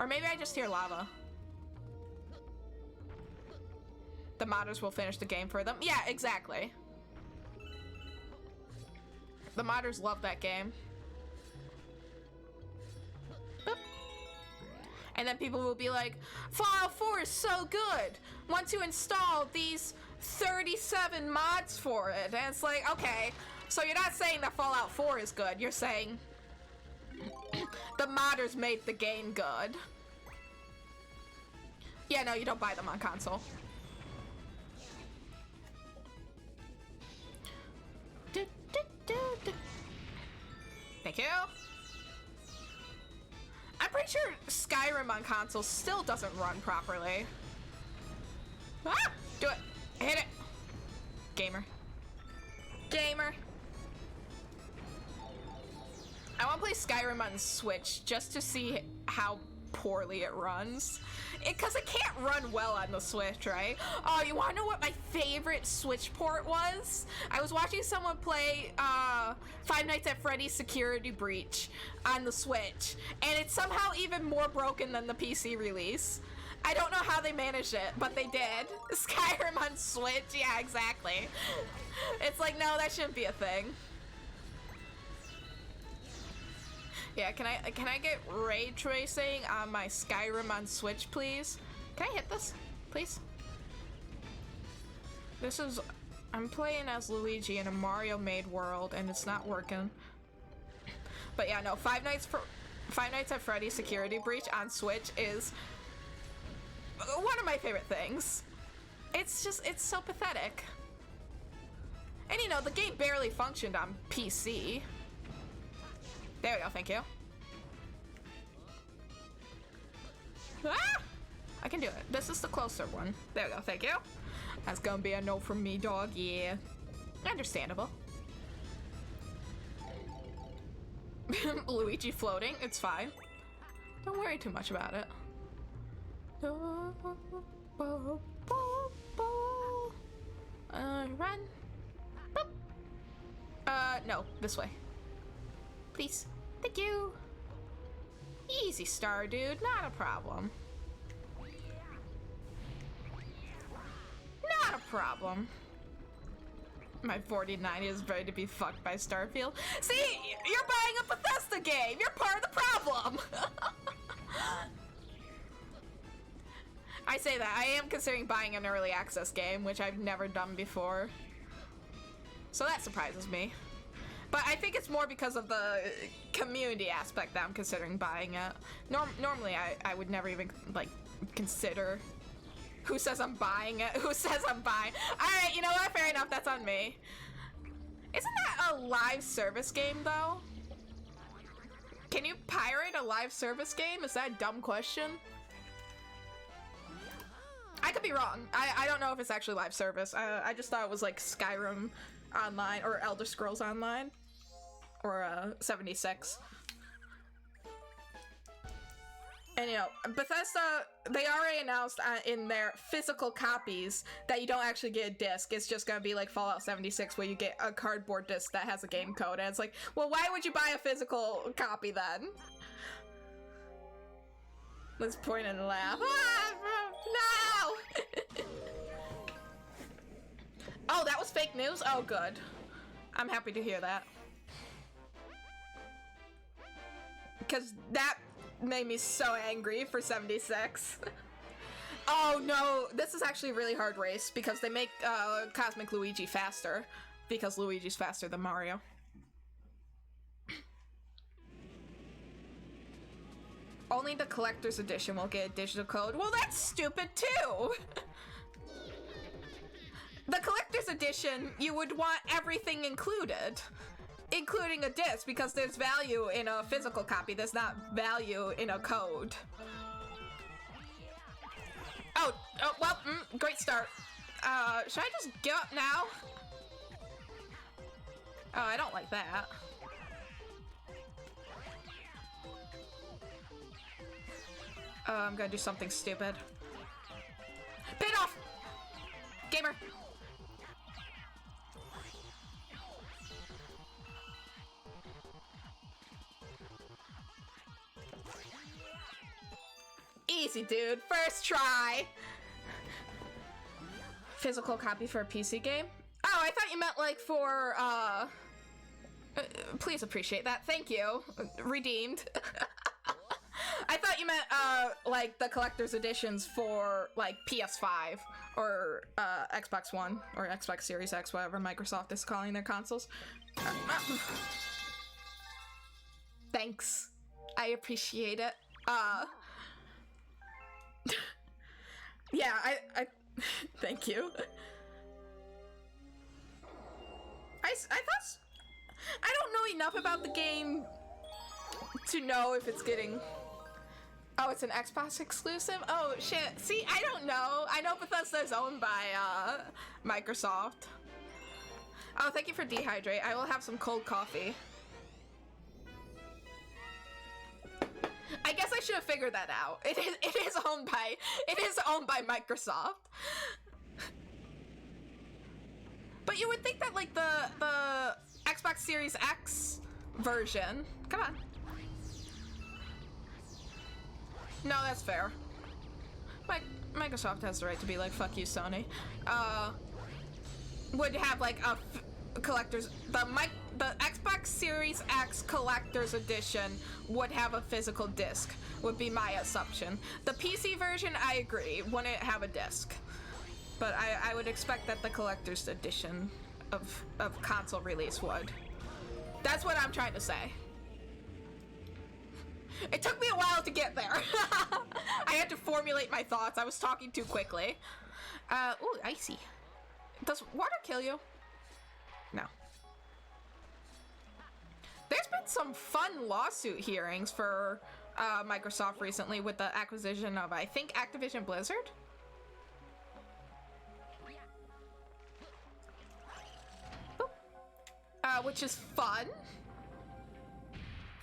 Or maybe I just hear lava. The modders will finish the game for them. Yeah, exactly. The modders love that game. Boop. And then people will be like, Fallout 4 is so good! Once you install these 37 mods for it, and it's like, okay, so you're not saying that Fallout 4 is good, you're saying the modders made the game good. Yeah, no, you don't buy them on console. Thank you. I'm pretty sure Skyrim on console still doesn't run properly. Ah! Do it. Hit it. Gamer. Gamer. I want to play Skyrim on Switch just to see how poorly it runs. Because it can't run well on the Switch, right? Oh, you want to know what my favorite Switch port was? I was watching someone play Five Nights at Freddy's Security Breach on the Switch. And it's somehow even more broken than the PC release. I don't know how they managed it, but they did. Skyrim on Switch, yeah, exactly. It's like, no, that shouldn't be a thing. Yeah, can I get ray tracing on my Skyrim on Switch, please? Can I hit this, please? This is, I'm playing as Luigi in a Mario made world, and it's not working. But yeah, no, Five Nights at Freddy's Security Breach on Switch is one of my favorite things. It's just, it's so pathetic. And you know, the game barely functioned on PC. There we go, thank you. Ah! I can do it. This is the closer one. There we go, thank you. That's gonna be a no from me, dog, yeah. Understandable. Luigi floating, it's fine. Don't worry too much about it. Run. Boop. No, this way. Please. Thank you. Easy star, dude. Not a problem. Not a problem. My 4090 is ready to be fucked by Starfield. See, you're buying a Bethesda game. You're part of the problem. I say that. I am considering buying an early access game, which I've never done before. So that surprises me. But I think it's more because of the community aspect that I'm considering buying it. Normally, I would never even, like, consider who says I'm buying it, who says I'm buying. Alright, you know what? Fair enough, that's on me. Isn't that a live service game, though? Can you pirate a live service game? Is that a dumb question? I could be wrong. I don't know if it's actually live service. I just thought it was like Skyrim Online or Elder Scrolls Online or 76. And you know, Bethesda, they already announced in their physical copies that you don't actually get a disc. It's just gonna be like Fallout 76 where you get a cardboard disc that has a game code. And it's like, well, why would you buy a physical copy then? Let's point and laugh. Ah, no! Oh, that was fake news? Oh, good. I'm happy to hear that. Because that made me so angry for 76. Oh no, this is actually a really hard race because they make Cosmic Luigi faster because Luigi's faster than Mario. Only the collector's edition will get a digital code. Well, that's stupid too. The collector's edition, you would want everything included. Including a disc, because there's value in a physical copy, there's not value in a code. Oh well, great start. Should I just give up now? Oh, I don't like that. Oh, I'm gonna do something stupid. Pin off! Gamer! Easy, dude. First try. Physical copy for a PC game? Oh, I thought you meant like for, please appreciate that. Thank you. Redeemed. I thought you meant, like the collector's editions for, like, PS5 or, Xbox One or Xbox Series X, whatever Microsoft is calling their consoles. Thanks. I appreciate it. Yeah, I thank you. I thought, I don't know enough about the game to know if it's getting, oh, it's an Xbox exclusive? Oh, shit. See, I don't know. I know Bethesda is owned by, Microsoft. Oh, thank you for Dehydrate. I will have some cold coffee. I guess I should have figured that out. It is owned by Microsoft. But you would think that like the Xbox Series X version. Come on. No, that's fair. Microsoft has the right to be like, fuck you, Sony. Would have like a collector's, the Xbox Series X collector's edition would have a physical disc, would be my assumption. The PC version, I agree, wouldn't have a disc. But I would expect that the collector's edition of console release would. That's what I'm trying to say. It took me a while to get there. I had to formulate my thoughts. I was talking too quickly. Ooh, icy. Does water kill you? No. There's been some fun lawsuit hearings for Microsoft recently with the acquisition of, I think, Activision Blizzard? Which is fun.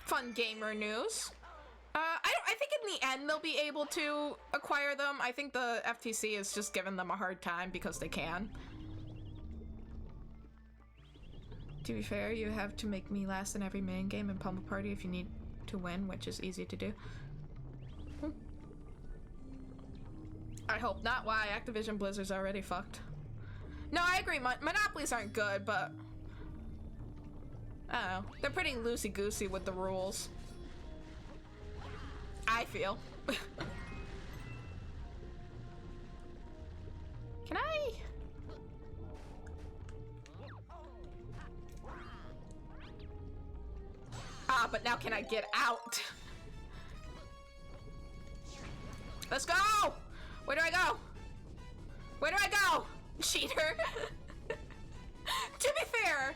Fun gamer news. I think in the end they'll be able to acquire them. I think the FTC is just giving them a hard time because they can. To be fair, you have to make me last in every main game and Pummel Party if you need to win, which is easy to do. I hope not. Why? Activision Blizzard's already fucked. No, I agree. Monopolies aren't good, but I don't know. They're pretty loosey-goosey with the rules. I feel. Can I? Ah, but now can I get out? Let's go! Where do I go? Where do I go? Cheater. To be fair,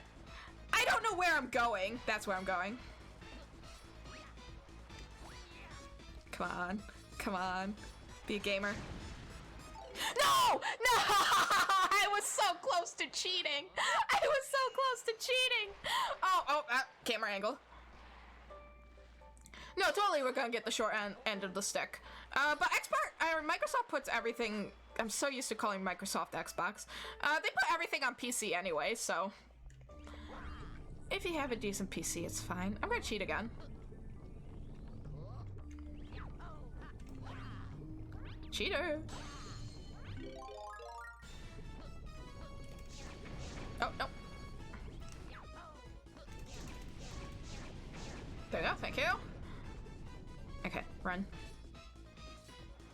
I don't know where I'm going. That's where I'm going. Come on. Come on. Be a gamer. No! No! I was so close to cheating. I was so close to cheating. Oh, camera angle. No, totally we're gonna get the short end of the stick. But Microsoft puts everything... I'm so used to calling Microsoft Xbox. They put everything on PC anyway, so... If you have a decent PC, it's fine. I'm gonna cheat again. Cheater! Oh, no. There we go, thank you. Okay, run.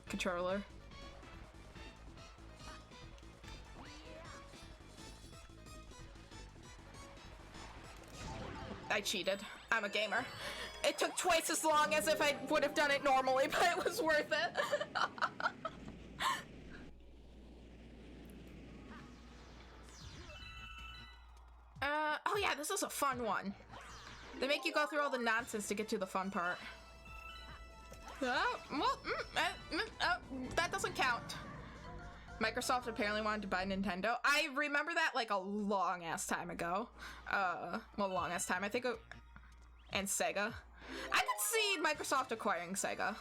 Controller. I cheated. I'm a gamer. It took twice as long as if I would have done it normally, but it was worth it. Oh yeah, this is a fun one. They make you go through all the nonsense to get to the fun part. That doesn't count. Microsoft apparently wanted to buy Nintendo. I remember that like a long ass time ago. Well, long ass time. I think. And Sega. I could see Microsoft acquiring Sega.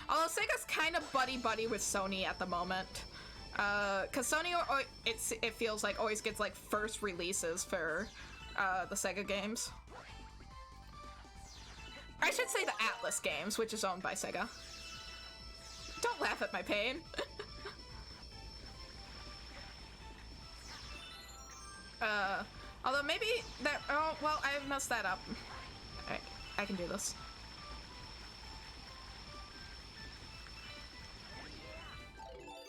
Although Sega's kind of buddy-buddy with Sony at the moment. Cause Sony, it feels like always gets like first releases for the Sega games. I should say the Atlas games, which is owned by Sega. Don't laugh at my pain. Although maybe that, oh, well, I messed that up. Alright, I can do this.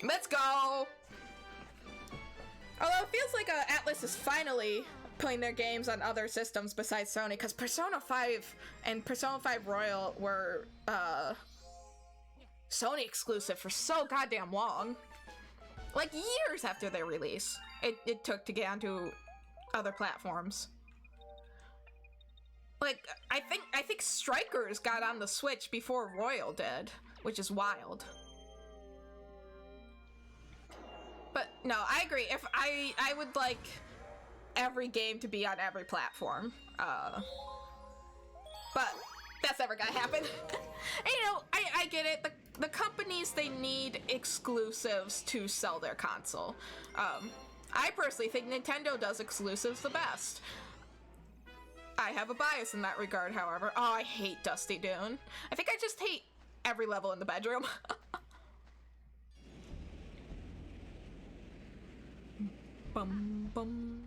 Let's go! Although it feels like Atlas is finally putting their games on other systems besides Sony, because Persona 5 and Persona 5 Royal were, Sony exclusive for so goddamn long. Like, years after their release, it took to get onto other platforms. Like, I think Strikers got on the Switch before Royal did, which is wild. But no, I agree. If I would like every game to be on every platform. But that's never gonna happen. And, you know, I get it. The companies, they need exclusives to sell their console. I personally think Nintendo does exclusives the best. I have a bias in that regard, however. Oh, I hate Dusty Dune. I think I just hate every level in the bedroom. Bum, bum.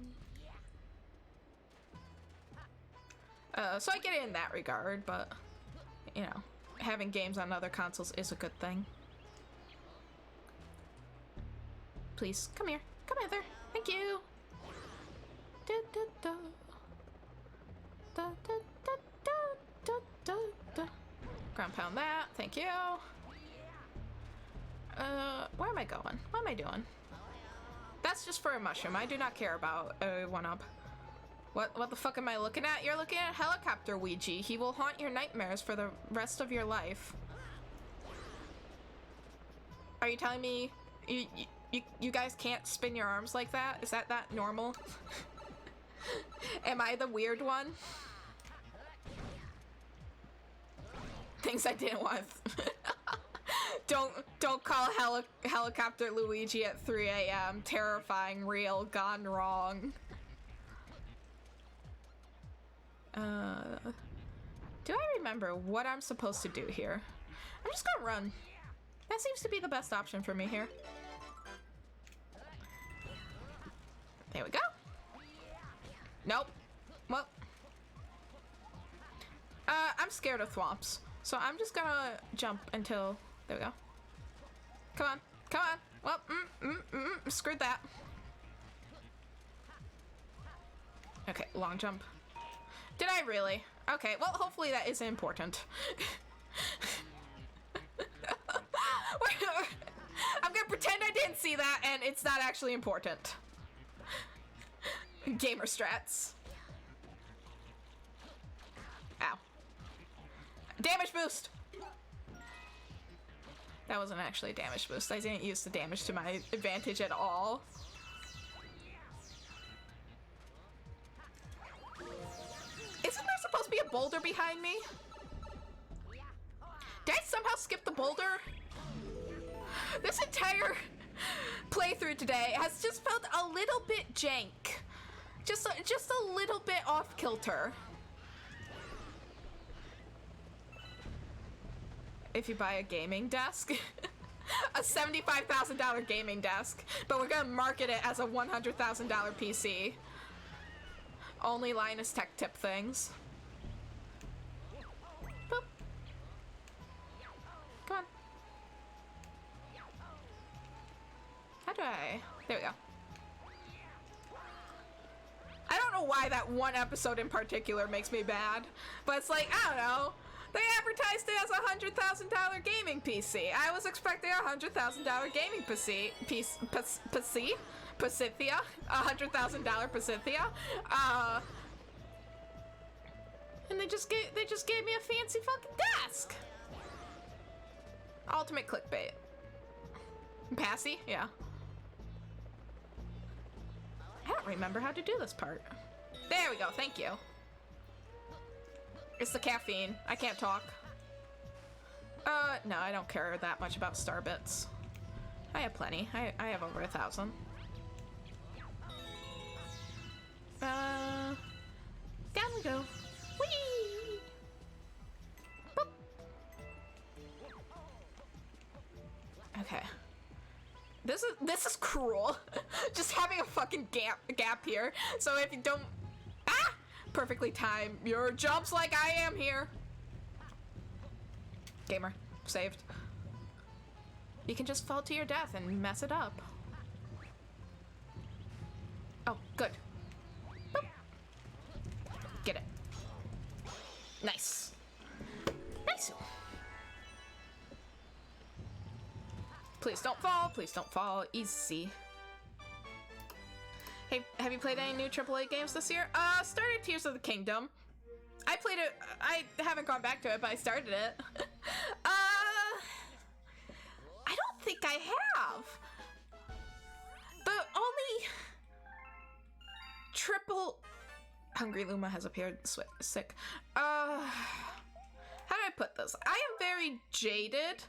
So I get it in that regard, but, you know, having games on other consoles is a good thing. Please, come here. Come hither. Thank you. Da, da, da. Da, da, da, da, da, da, da. Ground pound that. Thank you. Where am I going? What am I doing? That's just for a mushroom. I do not care about a one-up. What the fuck am I looking at? You're looking at Helicopter Ouija. He will haunt your nightmares for the rest of your life. Are you telling me you guys can't spin your arms like that? Is that not normal? Am I the weird one? Things I didn't want. Don't call Helicopter Luigi at 3 a.m. Terrifying, real, gone wrong. Do I remember what I'm supposed to do here? I'm just gonna run. That seems to be the best option for me here. There we go. Nope. Well. I'm scared of thwomps, so I'm just gonna jump until... There we go. Come on. Come on. Well, screwed that. Okay, long jump. Did I really? Okay, well, hopefully that isn't important. I'm gonna pretend I didn't see that, and it's not actually important. Gamer strats. Ow. Damage boost! That wasn't actually a damage boost. I didn't use the damage to my advantage at all. Isn't there supposed to be a boulder behind me? Did I somehow skip the boulder? This entire playthrough today has just felt a little bit jank. Just a little bit off kilter. If you buy a gaming desk. A $75,000 gaming desk. But we're gonna market it as a $100,000 PC. Only Linus Tech Tip things. Boop. Come on. How do I... There we go. I don't know why that one episode in particular makes me mad, but it's like, I don't know. They advertised it as a $100,000 gaming PC. I was expecting a $100,000 gaming PC. Pasithia? A $100,000 Pasithia? And they just gave me a fancy fucking desk. Ultimate clickbait. Passy? Yeah. I don't remember how to do this part. There we go, thank you. It's the caffeine. I can't talk. No, I don't care that much about star bits. I have plenty. I have over 1,000. Down we go. Whee! Boop. Okay. This is cruel. Just having a fucking gap here. So if you don't perfectly time your jumps like I am here. Gamer, saved. You can just fall to your death and mess it up. Oh, good. Boop. Get it. Nice. Nice. Please don't fall. Please don't fall. Easy. Hey, have you played any new AAA games this year? Started Tears of the Kingdom. I played it. I haven't gone back to it, but I started it. I don't think I have. The only Hungry Luma has appeared sick. How do I put this? I am very jaded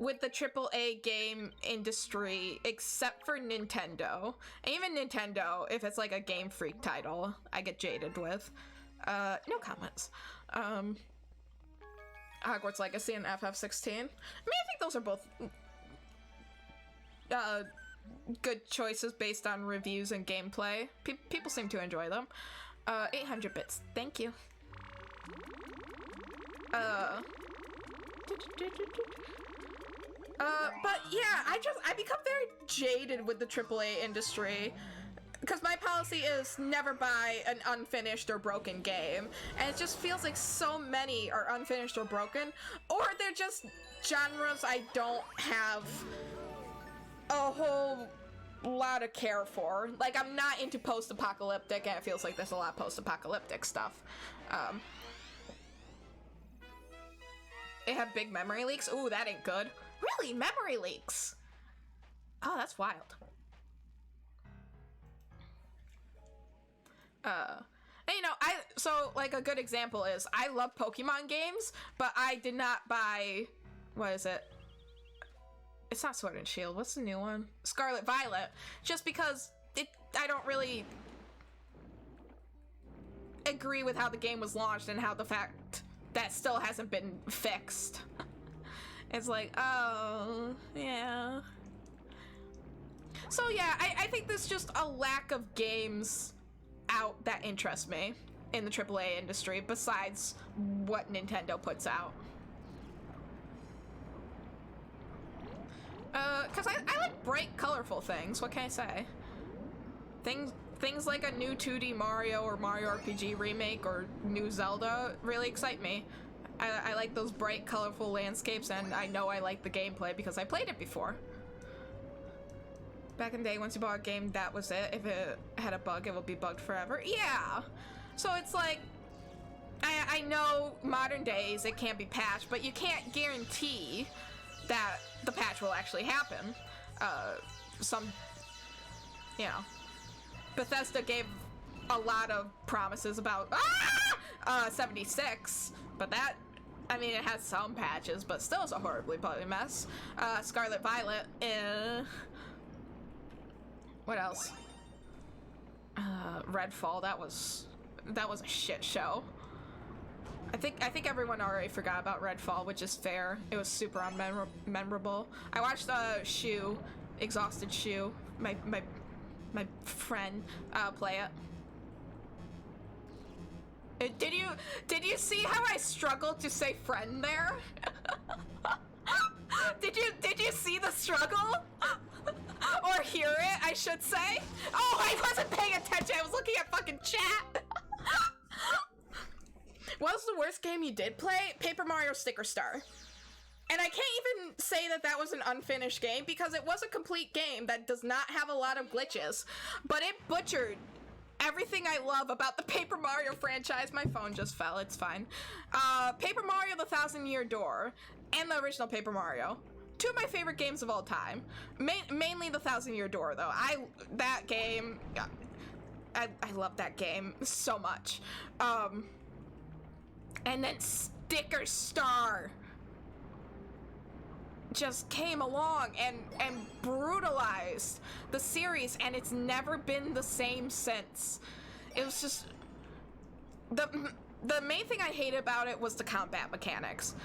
with the AAA game industry, except for Nintendo. And even Nintendo, if it's like a Game Freak title, I get jaded with. No comments. Hogwarts Legacy and FF16. I mean, I think those are both good choices based on reviews and gameplay. People seem to enjoy them. 800 bits. Thank you. But yeah, I become very jaded with the AAA industry. Because my policy is never buy an unfinished or broken game. And it just feels like so many are unfinished or broken. Or they're just genres I don't have a whole lot of care for. Like, I'm not into post-apocalyptic, and it feels like there's a lot of post-apocalyptic stuff. It had big memory leaks. Ooh, that ain't good. Really? Memory leaks? Oh, that's wild. And you know, so like a good example is I love Pokemon games, but I did not buy, what is it? It's not Sword and Shield. What's the new one? Scarlet Violet. Just because I don't really agree with how the game was launched and how the fact that still hasn't been fixed. It's like, oh, yeah. So yeah, I think there's just a lack of games out that interest me in the AAA industry besides what Nintendo puts out. Cause I like bright, colorful things. What can I say? Things like a new 2D Mario or Mario RPG remake or new Zelda really excite me. I like those bright, colorful landscapes, and I know I like the gameplay because I played it before. Back in the day, once you bought a game, that was it. If it had a bug, it would be bugged forever. Yeah! So it's like, I know modern days it can't be patched, but you can't guarantee that the patch will actually happen. Some, you know, Bethesda gave a lot of promises about 76, but that, I mean, it has some patches, but still is a horribly buggy mess. Scarlet Violet, what else? Redfall, that was a shit show. I think everyone already forgot about Redfall, which is fair. It was super unmemorable. I watched Shu, Exhausted Shu, my friend, play it. Did you see how I struggled to say friend there? Did you see the struggle? Or hear it, I should say? Oh, I wasn't paying attention. I was looking at fucking chat. What was the worst game you did play? Paper Mario Sticker Star. And I can't even say that that was an unfinished game because it was a complete game that does not have a lot of glitches. But it butchered everything I love about the Paper Mario franchise. My phone just fell, it's fine. Paper Mario The Thousand Year Door and the original Paper Mario. Two of my favorite games of all time. Mainly The Thousand Year Door, though. I love that game so much. And then Sticker Star just came along and brutalized the series, and it's never been the same since. It was just the main thing I hated about it was the combat mechanics.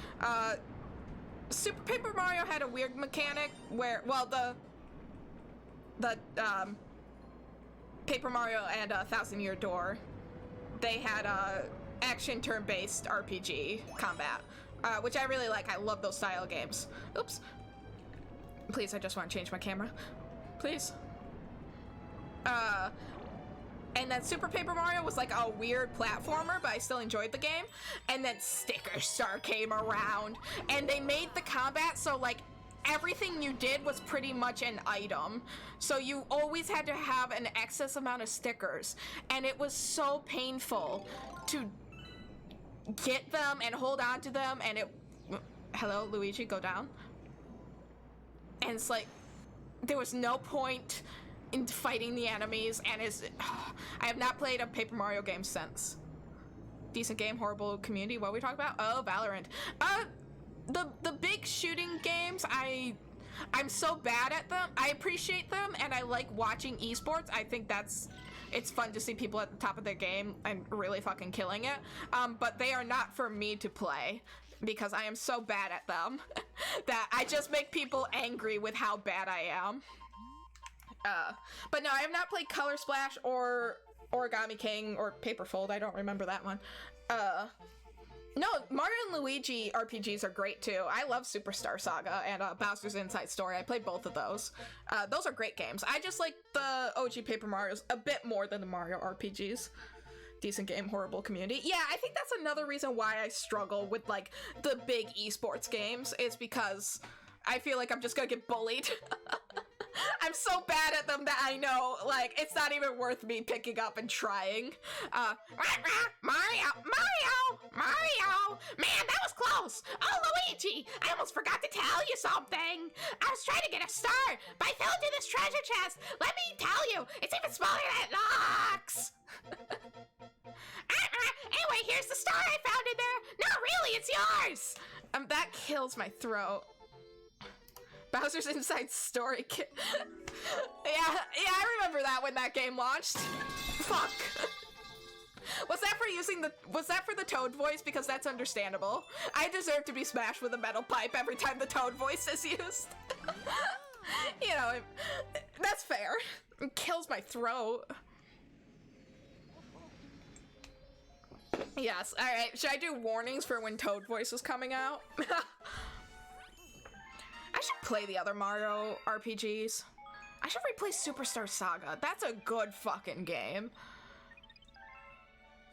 Super Paper Mario had a weird mechanic where, well, the Paper Mario and Thousand Year Door, they had action turn-based RPG combat, which I really like. I love those style games. Oops. Please, I just want to change my camera. Please. And then Super Paper Mario was like a weird platformer, but I still enjoyed the game. And then Sticker Star came around, and they made the combat so like everything you did was pretty much an item. So you always had to have an excess amount of stickers, and it was so painful to get them and hold on to them, and it... Hello, Luigi, go down. And it's like, there was no point in fighting the enemies, and I have not played a Paper Mario game since. Decent game, horrible community, what are we talking about? Oh, Valorant. The big shooting games, I'm so bad at them. I appreciate them, and I like watching esports. I think it's fun to see people at the top of their game and really fucking killing it. But they are not for me to play because I am so bad at them that I just make people angry with how bad I am. But no, I have not played Color Splash or Origami King or Paper Fold. I don't remember that one. No, Mario and Luigi RPGs are great too. I love Superstar Saga and Bowser's Inside Story. I played both of those. Those are great games. I just like the OG Paper Marios a bit more than the Mario RPGs. Decent game, horrible community. Yeah, I think that's another reason why I struggle with like the big esports games, is because I feel like I'm just gonna get bullied. I'm so bad at them that I know, like, it's not even worth me picking up and trying. Mario! Man, that was close! Oh, Luigi! I almost forgot to tell you something! I was trying to get a star, but I fell into this treasure chest! Let me tell you, it's even smaller than it looks! Anyway, here's the star I found in there! No, really, it's yours! That kills my throat. Bowser's Inside Story. Yeah, I remember that when that game launched. Fuck. Was that for the Toad voice? Because that's understandable. I deserve to be smashed with a metal pipe every time the Toad voice is used. You know, that's fair. It kills my throat. Yes, alright. Should I do warnings for when Toad voice is coming out? I should play the other Mario RPGs. I should replay Superstar Saga. That's a good fucking game.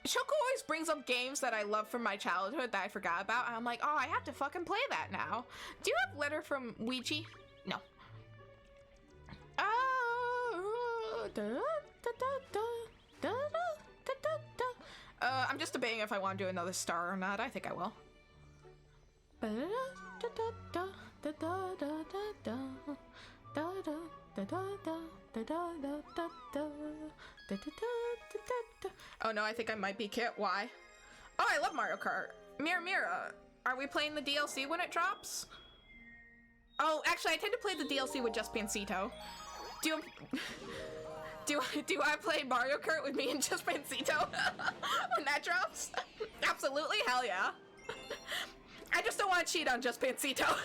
Shoko always brings up games that I love from my childhood that I forgot about, and I'm like, oh, I have to fucking play that now. Do you have letter from Wege? No. I'm just debating if I want to do another star or not. I think I will. Oh no, I think I might be Kit. Why? Oh, I love Mario Kart. Mira, are we playing the DLC when it drops? Oh, actually, I tend to play the DLC with just Pancito. Do I play Mario Kart with me and just Pancito when that drops? Absolutely, hell yeah. I just don't want to cheat on just Pancito.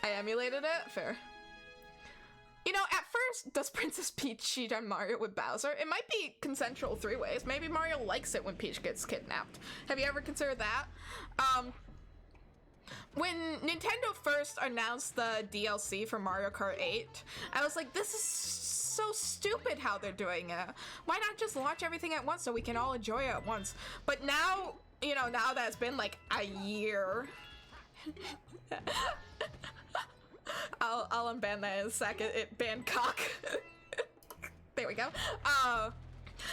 I emulated it? Fair. You know, at first, does Princess Peach cheat on Mario with Bowser? It might be consensual three ways. Maybe Mario likes it when Peach gets kidnapped. Have you ever considered that? When Nintendo first announced the DLC for Mario Kart 8, I was like, this is so stupid how they're doing it. Why not just launch everything at once so we can all enjoy it at once? But now, you know, now that it's been like a year... I'll unban that in a second. It banned cock. There we go.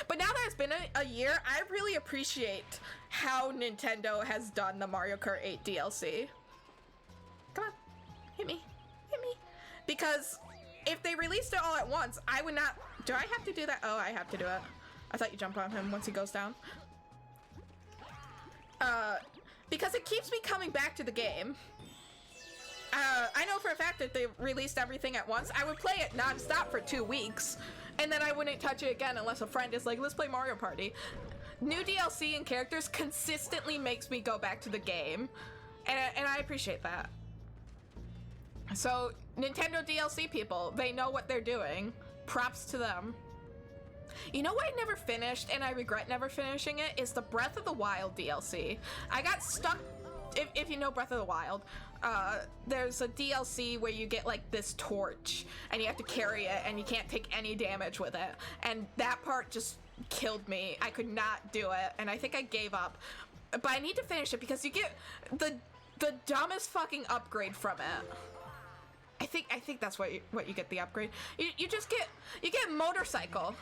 But now that it's been a year, I really appreciate how Nintendo has done the Mario Kart 8 DLC. Come on, hit me. Because if they released it all at once, I would not... Do I have to do that? Oh, I have to do it. I thought you jumped on him once he goes down. Because it keeps me coming back to the game. I know for a fact that they released everything at once. I would play it non-stop for 2 weeks, and then I wouldn't touch it again unless a friend is like, let's play Mario Party. New DLC and characters consistently makes me go back to the game, and I appreciate that. So, Nintendo DLC people, they know what they're doing. Props to them. You know what I never finished, and I regret never finishing it, is the Breath of the Wild DLC. I got stuck, if you know Breath of the Wild, there's a DLC where you get like this torch and you have to carry it and you can't take any damage with it, and that part just killed me. I could not do it, and I think I gave up. But I need to finish it because you get the dumbest fucking upgrade from it. I think that's what you get, the upgrade. You get motorcycle.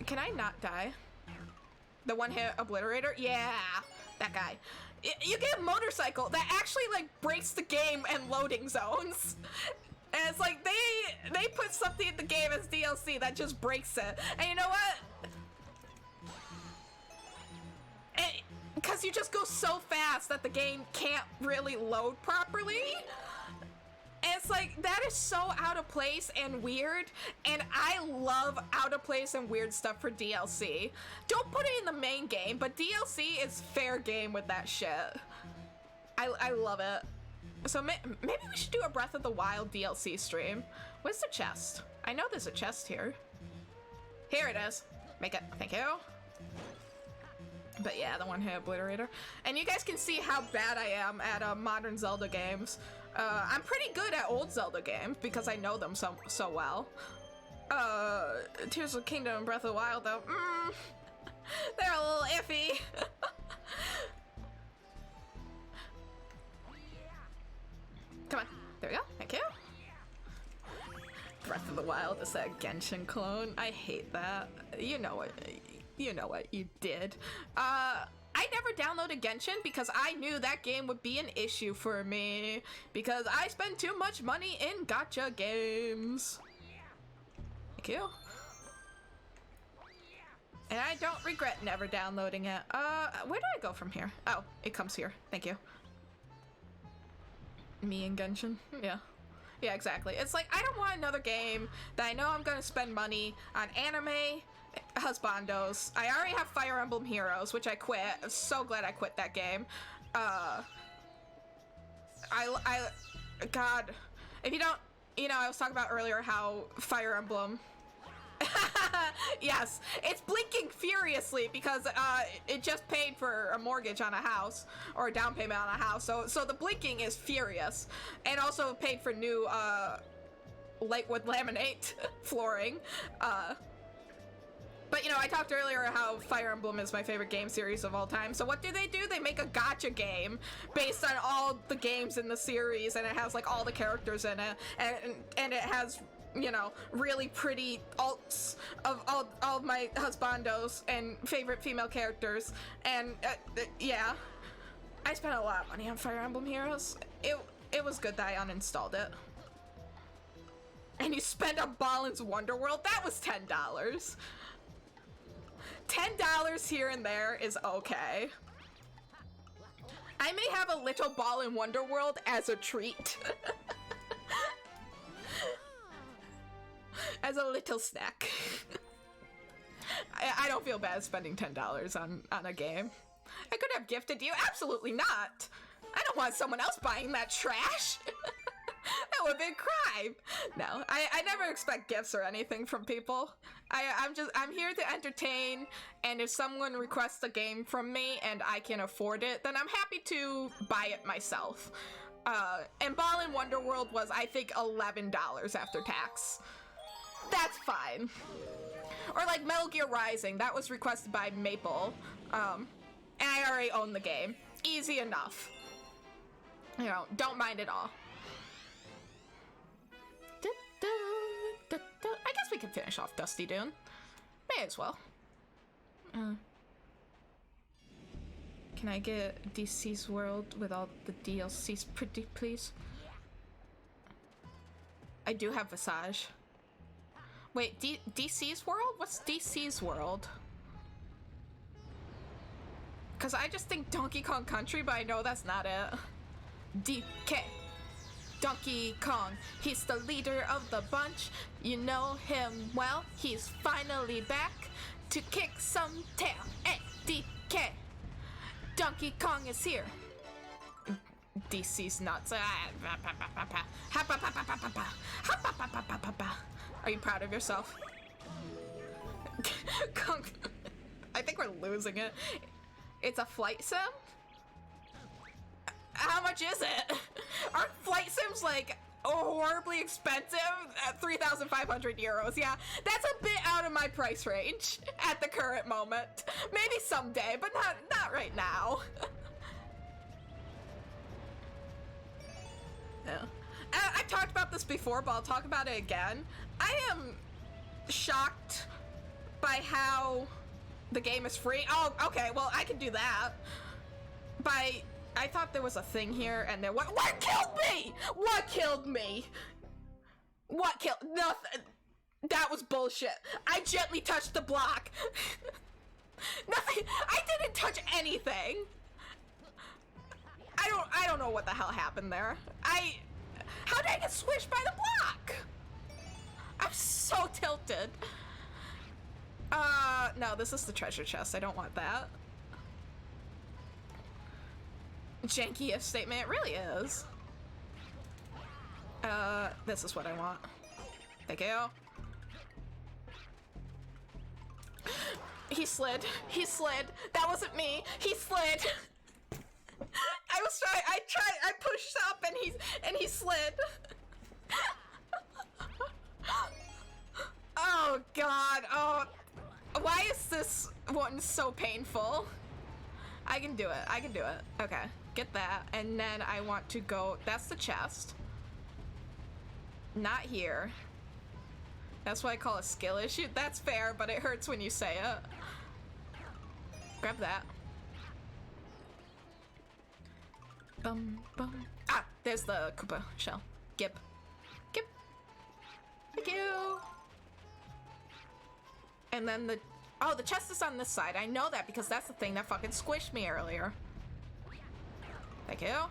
Can I not die? The one-hit obliterator? Yeah, that guy. You get a motorcycle that actually like breaks the game and loading zones. And it's like they put something in the game as DLC that just breaks it. And you know what? Because you just go so fast that the game can't really load properly. And it's like, that is so out of place and weird, and I love out of place and weird stuff for DLC. Don't put it in the main game, but DLC is fair game with that shit. I love it. So maybe we should do a Breath of the Wild DLC stream. Where's the chest? I know there's a chest here. Here it is. Make it. Thank you. But yeah, the one-hit obliterator. And you guys can see how bad I am at modern Zelda games. I'm pretty good at old Zelda games because I know them so well. Tears of the Kingdom and Breath of the Wild, though, they're a little iffy. Come on, there we go, thank you. Breath of the Wild is that Genshin clone. I hate that. You know what you did. I never downloaded Genshin because I knew that game would be an issue for me because I spend too much money in gacha games. Thank you. And I don't regret never downloading it. Where do I go from here? Oh, it comes here. Thank you. Me and Genshin? Yeah. Yeah, exactly. It's like, I don't want another game that I know I'm gonna spend money on anime, husbandos. I already have Fire Emblem Heroes, which I quit. I'm so glad I quit that game. God, if you don't, you know, I was talking about earlier how Fire Emblem, yes, it's blinking furiously because it just paid for a mortgage on a house, or a down payment on a house, so the blinking is furious, and also paid for new lightwood laminate flooring. But, you know, I talked earlier how Fire Emblem is my favorite game series of all time. So what do? They make a gacha game based on all the games in the series, and it has, like, all the characters in it. And it has, you know, really pretty alts of all of my husbandos and favorite female characters. And, yeah. I spent a lot of money on Fire Emblem Heroes. It was good that I uninstalled it. And you spend on Balin's Wonderworld? That was $10. $10 here and there is okay. I may have a little ball in Wonderworld as a treat. As a little snack. I don't feel bad spending $10 on a game. I could have gifted you. Absolutely not. I don't want someone else buying that trash. That would be a crime. No, I never expect gifts or anything from people. I'm here to entertain, and if someone requests a game from me and I can afford it, then I'm happy to buy it myself. And Ballin' Wonderworld was, I think, $11 after tax. That's fine. Or like Metal Gear Rising, that was requested by Maple, and I already own the game. Easy enough. You know, don't mind at all. I guess we can finish off Dusty Dune. May as well. Can I get DC's World with all the DLCs, pretty please? I do have Visage. Wait, DC's World? What's DC's World? Because I just think Donkey Kong Country, but I know that's not it. DK. Donkey Kong, he's the leader of the bunch. You know him well, he's finally back to kick some tail. Hey, DK. Donkey Kong is here. DC's nuts. Are you proud of yourself? Kong. I think we're losing it. It's a flight sim? How much is it? Aren't flight sims like horribly expensive at 3,500 euros? Yeah, that's a bit out of my price range at the current moment. Maybe someday, but not right now. Yeah. I've talked about this before, but I'll talk about it again. I am shocked by how the game is free. Oh, okay, well, I can do that. I thought there was a thing here, and there what killed me? What killed me? What killed? Nothing. That was bullshit. I gently touched the block. Nothing. I didn't touch anything. I don't know what the hell happened there. How did I get swished by the block? I'm so tilted. No, this is the treasure chest. I don't want that. Janky if statement, it really is. This is what I want. Thank you. He slid. He slid. That wasn't me. He slid. I pushed up and he slid. Oh god. Oh, why is this one so painful? I can do it. I can do it. Okay. Get that. And then I want to go... That's the chest. Not here. That's what I call a skill issue. That's fair, but it hurts when you say it. Grab that. Bum, bum. Ah! There's the Koopa shell. Gib. Gib. Thank you! And then the... Oh, the chest is on this side. I know that because that's the thing that fucking squished me earlier. Thank you.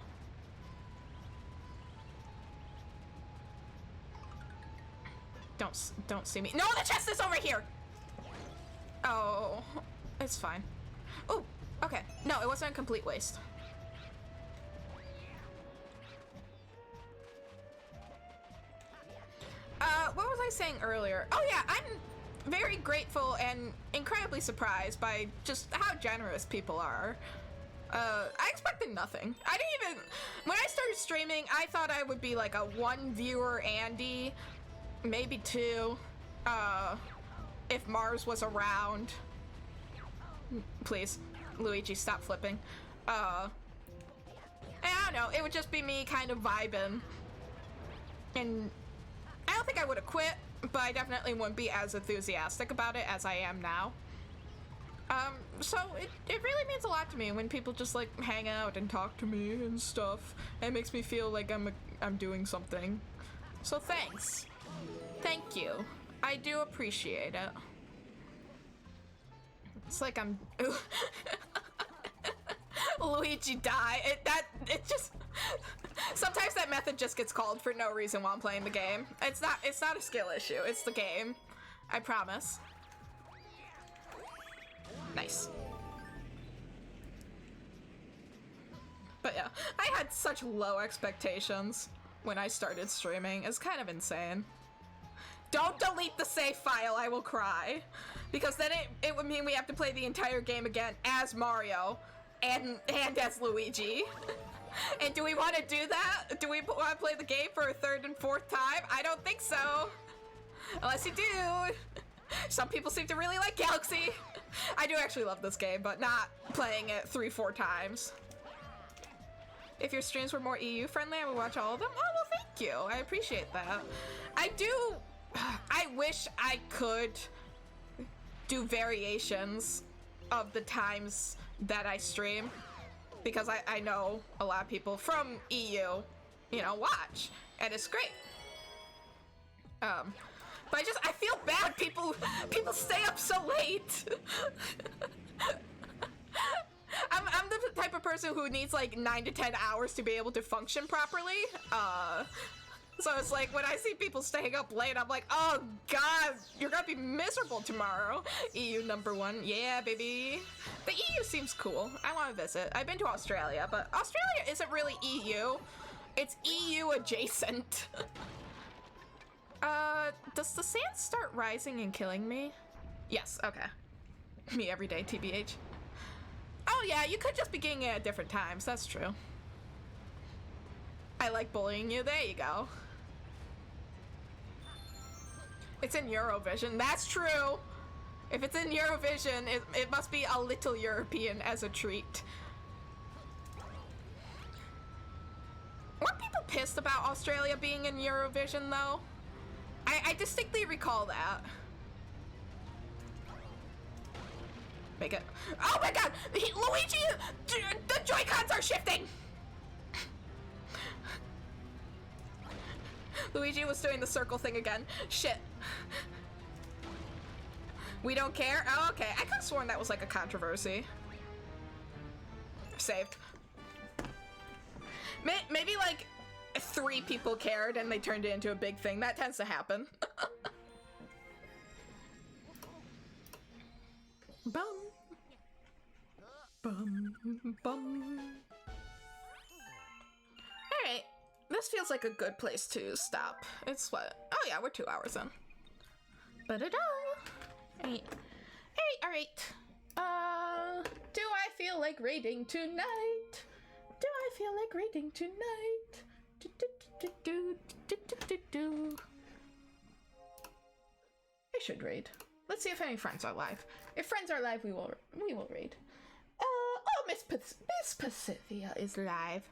Don't see me. No, the chest is over here! Oh, it's fine. Oh, okay. No, it wasn't a complete waste. What was I saying earlier? Oh yeah, I'm very grateful and incredibly surprised by just how generous people are. I expected nothing. I didn't even... When I started streaming, I thought I would be like a 1 viewer Andy, maybe 2, if Mars was around. Please, Luigi, stop flipping. And I don't know, it would just be me kind of vibing. And I don't think I would have quit, but I definitely wouldn't be as enthusiastic about it as I am now. So it really means a lot to me when people just like hang out and talk to me and stuff. It makes me feel like I'm doing something. So thanks. Thank you. I do appreciate it. It's like I'm Luigi die. It just sometimes that method just gets called for no reason while I'm playing the game. It's not a skill issue. It's the game. I promise. Nice. But yeah, I had such low expectations when I started streaming. It's kind of insane. Don't delete the save file, I will cry. Because then it would mean we have to play the entire game again as Mario and as Luigi. And do we want to do that? Do we want to play the game for a third and fourth time? I don't think so. Unless you do. Some people seem to really like Galaxy. I do actually love this game, but not playing it 3-4 times. If your streams were more EU friendly, I would watch all of them. Oh, well, thank you. I appreciate that. I wish I could do variations of the times that I stream, because I know a lot of people from EU, you know, watch, and it's great. But I feel bad people stay up so late. I'm the type of person who needs like 9 to 10 hours to be able to function properly. So it's like when I see people staying up late, I'm like, oh god, you're gonna be miserable tomorrow. EU #1, yeah, baby. The EU seems cool. I want to visit. I've been to Australia, but Australia isn't really EU. It's EU adjacent. Does the sand start rising and killing me? Yes, okay. Me every day, TBH. Oh yeah, you could just be getting it at different times, that's true. I like bullying you, there you go. It's in Eurovision, that's true! If it's in Eurovision, it must be a little European as a treat. Weren't people pissed about Australia being in Eurovision, though? I distinctly recall that. Make it. Oh my god! Luigi! The Joy-Cons are shifting! Luigi was doing the circle thing again. Shit. We don't care? Oh, okay. I could have sworn that was like a controversy. Saved. Maybe like 3 people cared and they turned it into a big thing. That tends to happen. Bum. Bum. Bum. Alright. This feels like a good place to stop. It's what? Oh yeah, we're 2 hours in. Ba-da-da. Alright. Alright. Do I feel like raiding tonight? Do I feel like raiding tonight? I should raid. Let's see if any friends are live. If friends are live, we will raid. Oh, Miss Pacifica is live.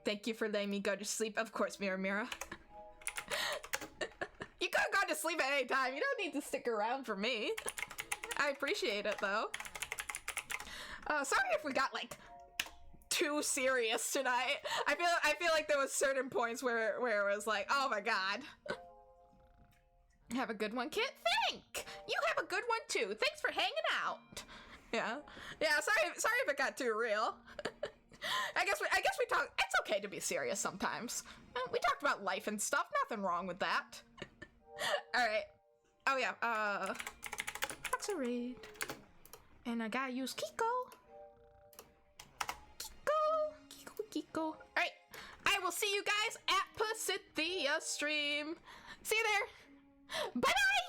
Thank you for letting me go to sleep. Of course, Mira. You could have gone to sleep at any time. You don't need to stick around for me. I appreciate it though. Sorry if we got like too serious tonight. I feel like there was certain points where it was like, oh my god. Have a good one, Kit. Thank you. Have a good one too. Thanks for hanging out. Yeah. Sorry if it got too real. I guess we talk. It's okay to be serious sometimes. We talked about life and stuff. Nothing wrong with that. All right. Oh yeah. That's a raid. And I gotta use Kiko. Kiko. All right. I will see you guys at Pasithia stream. See you there. Bye bye.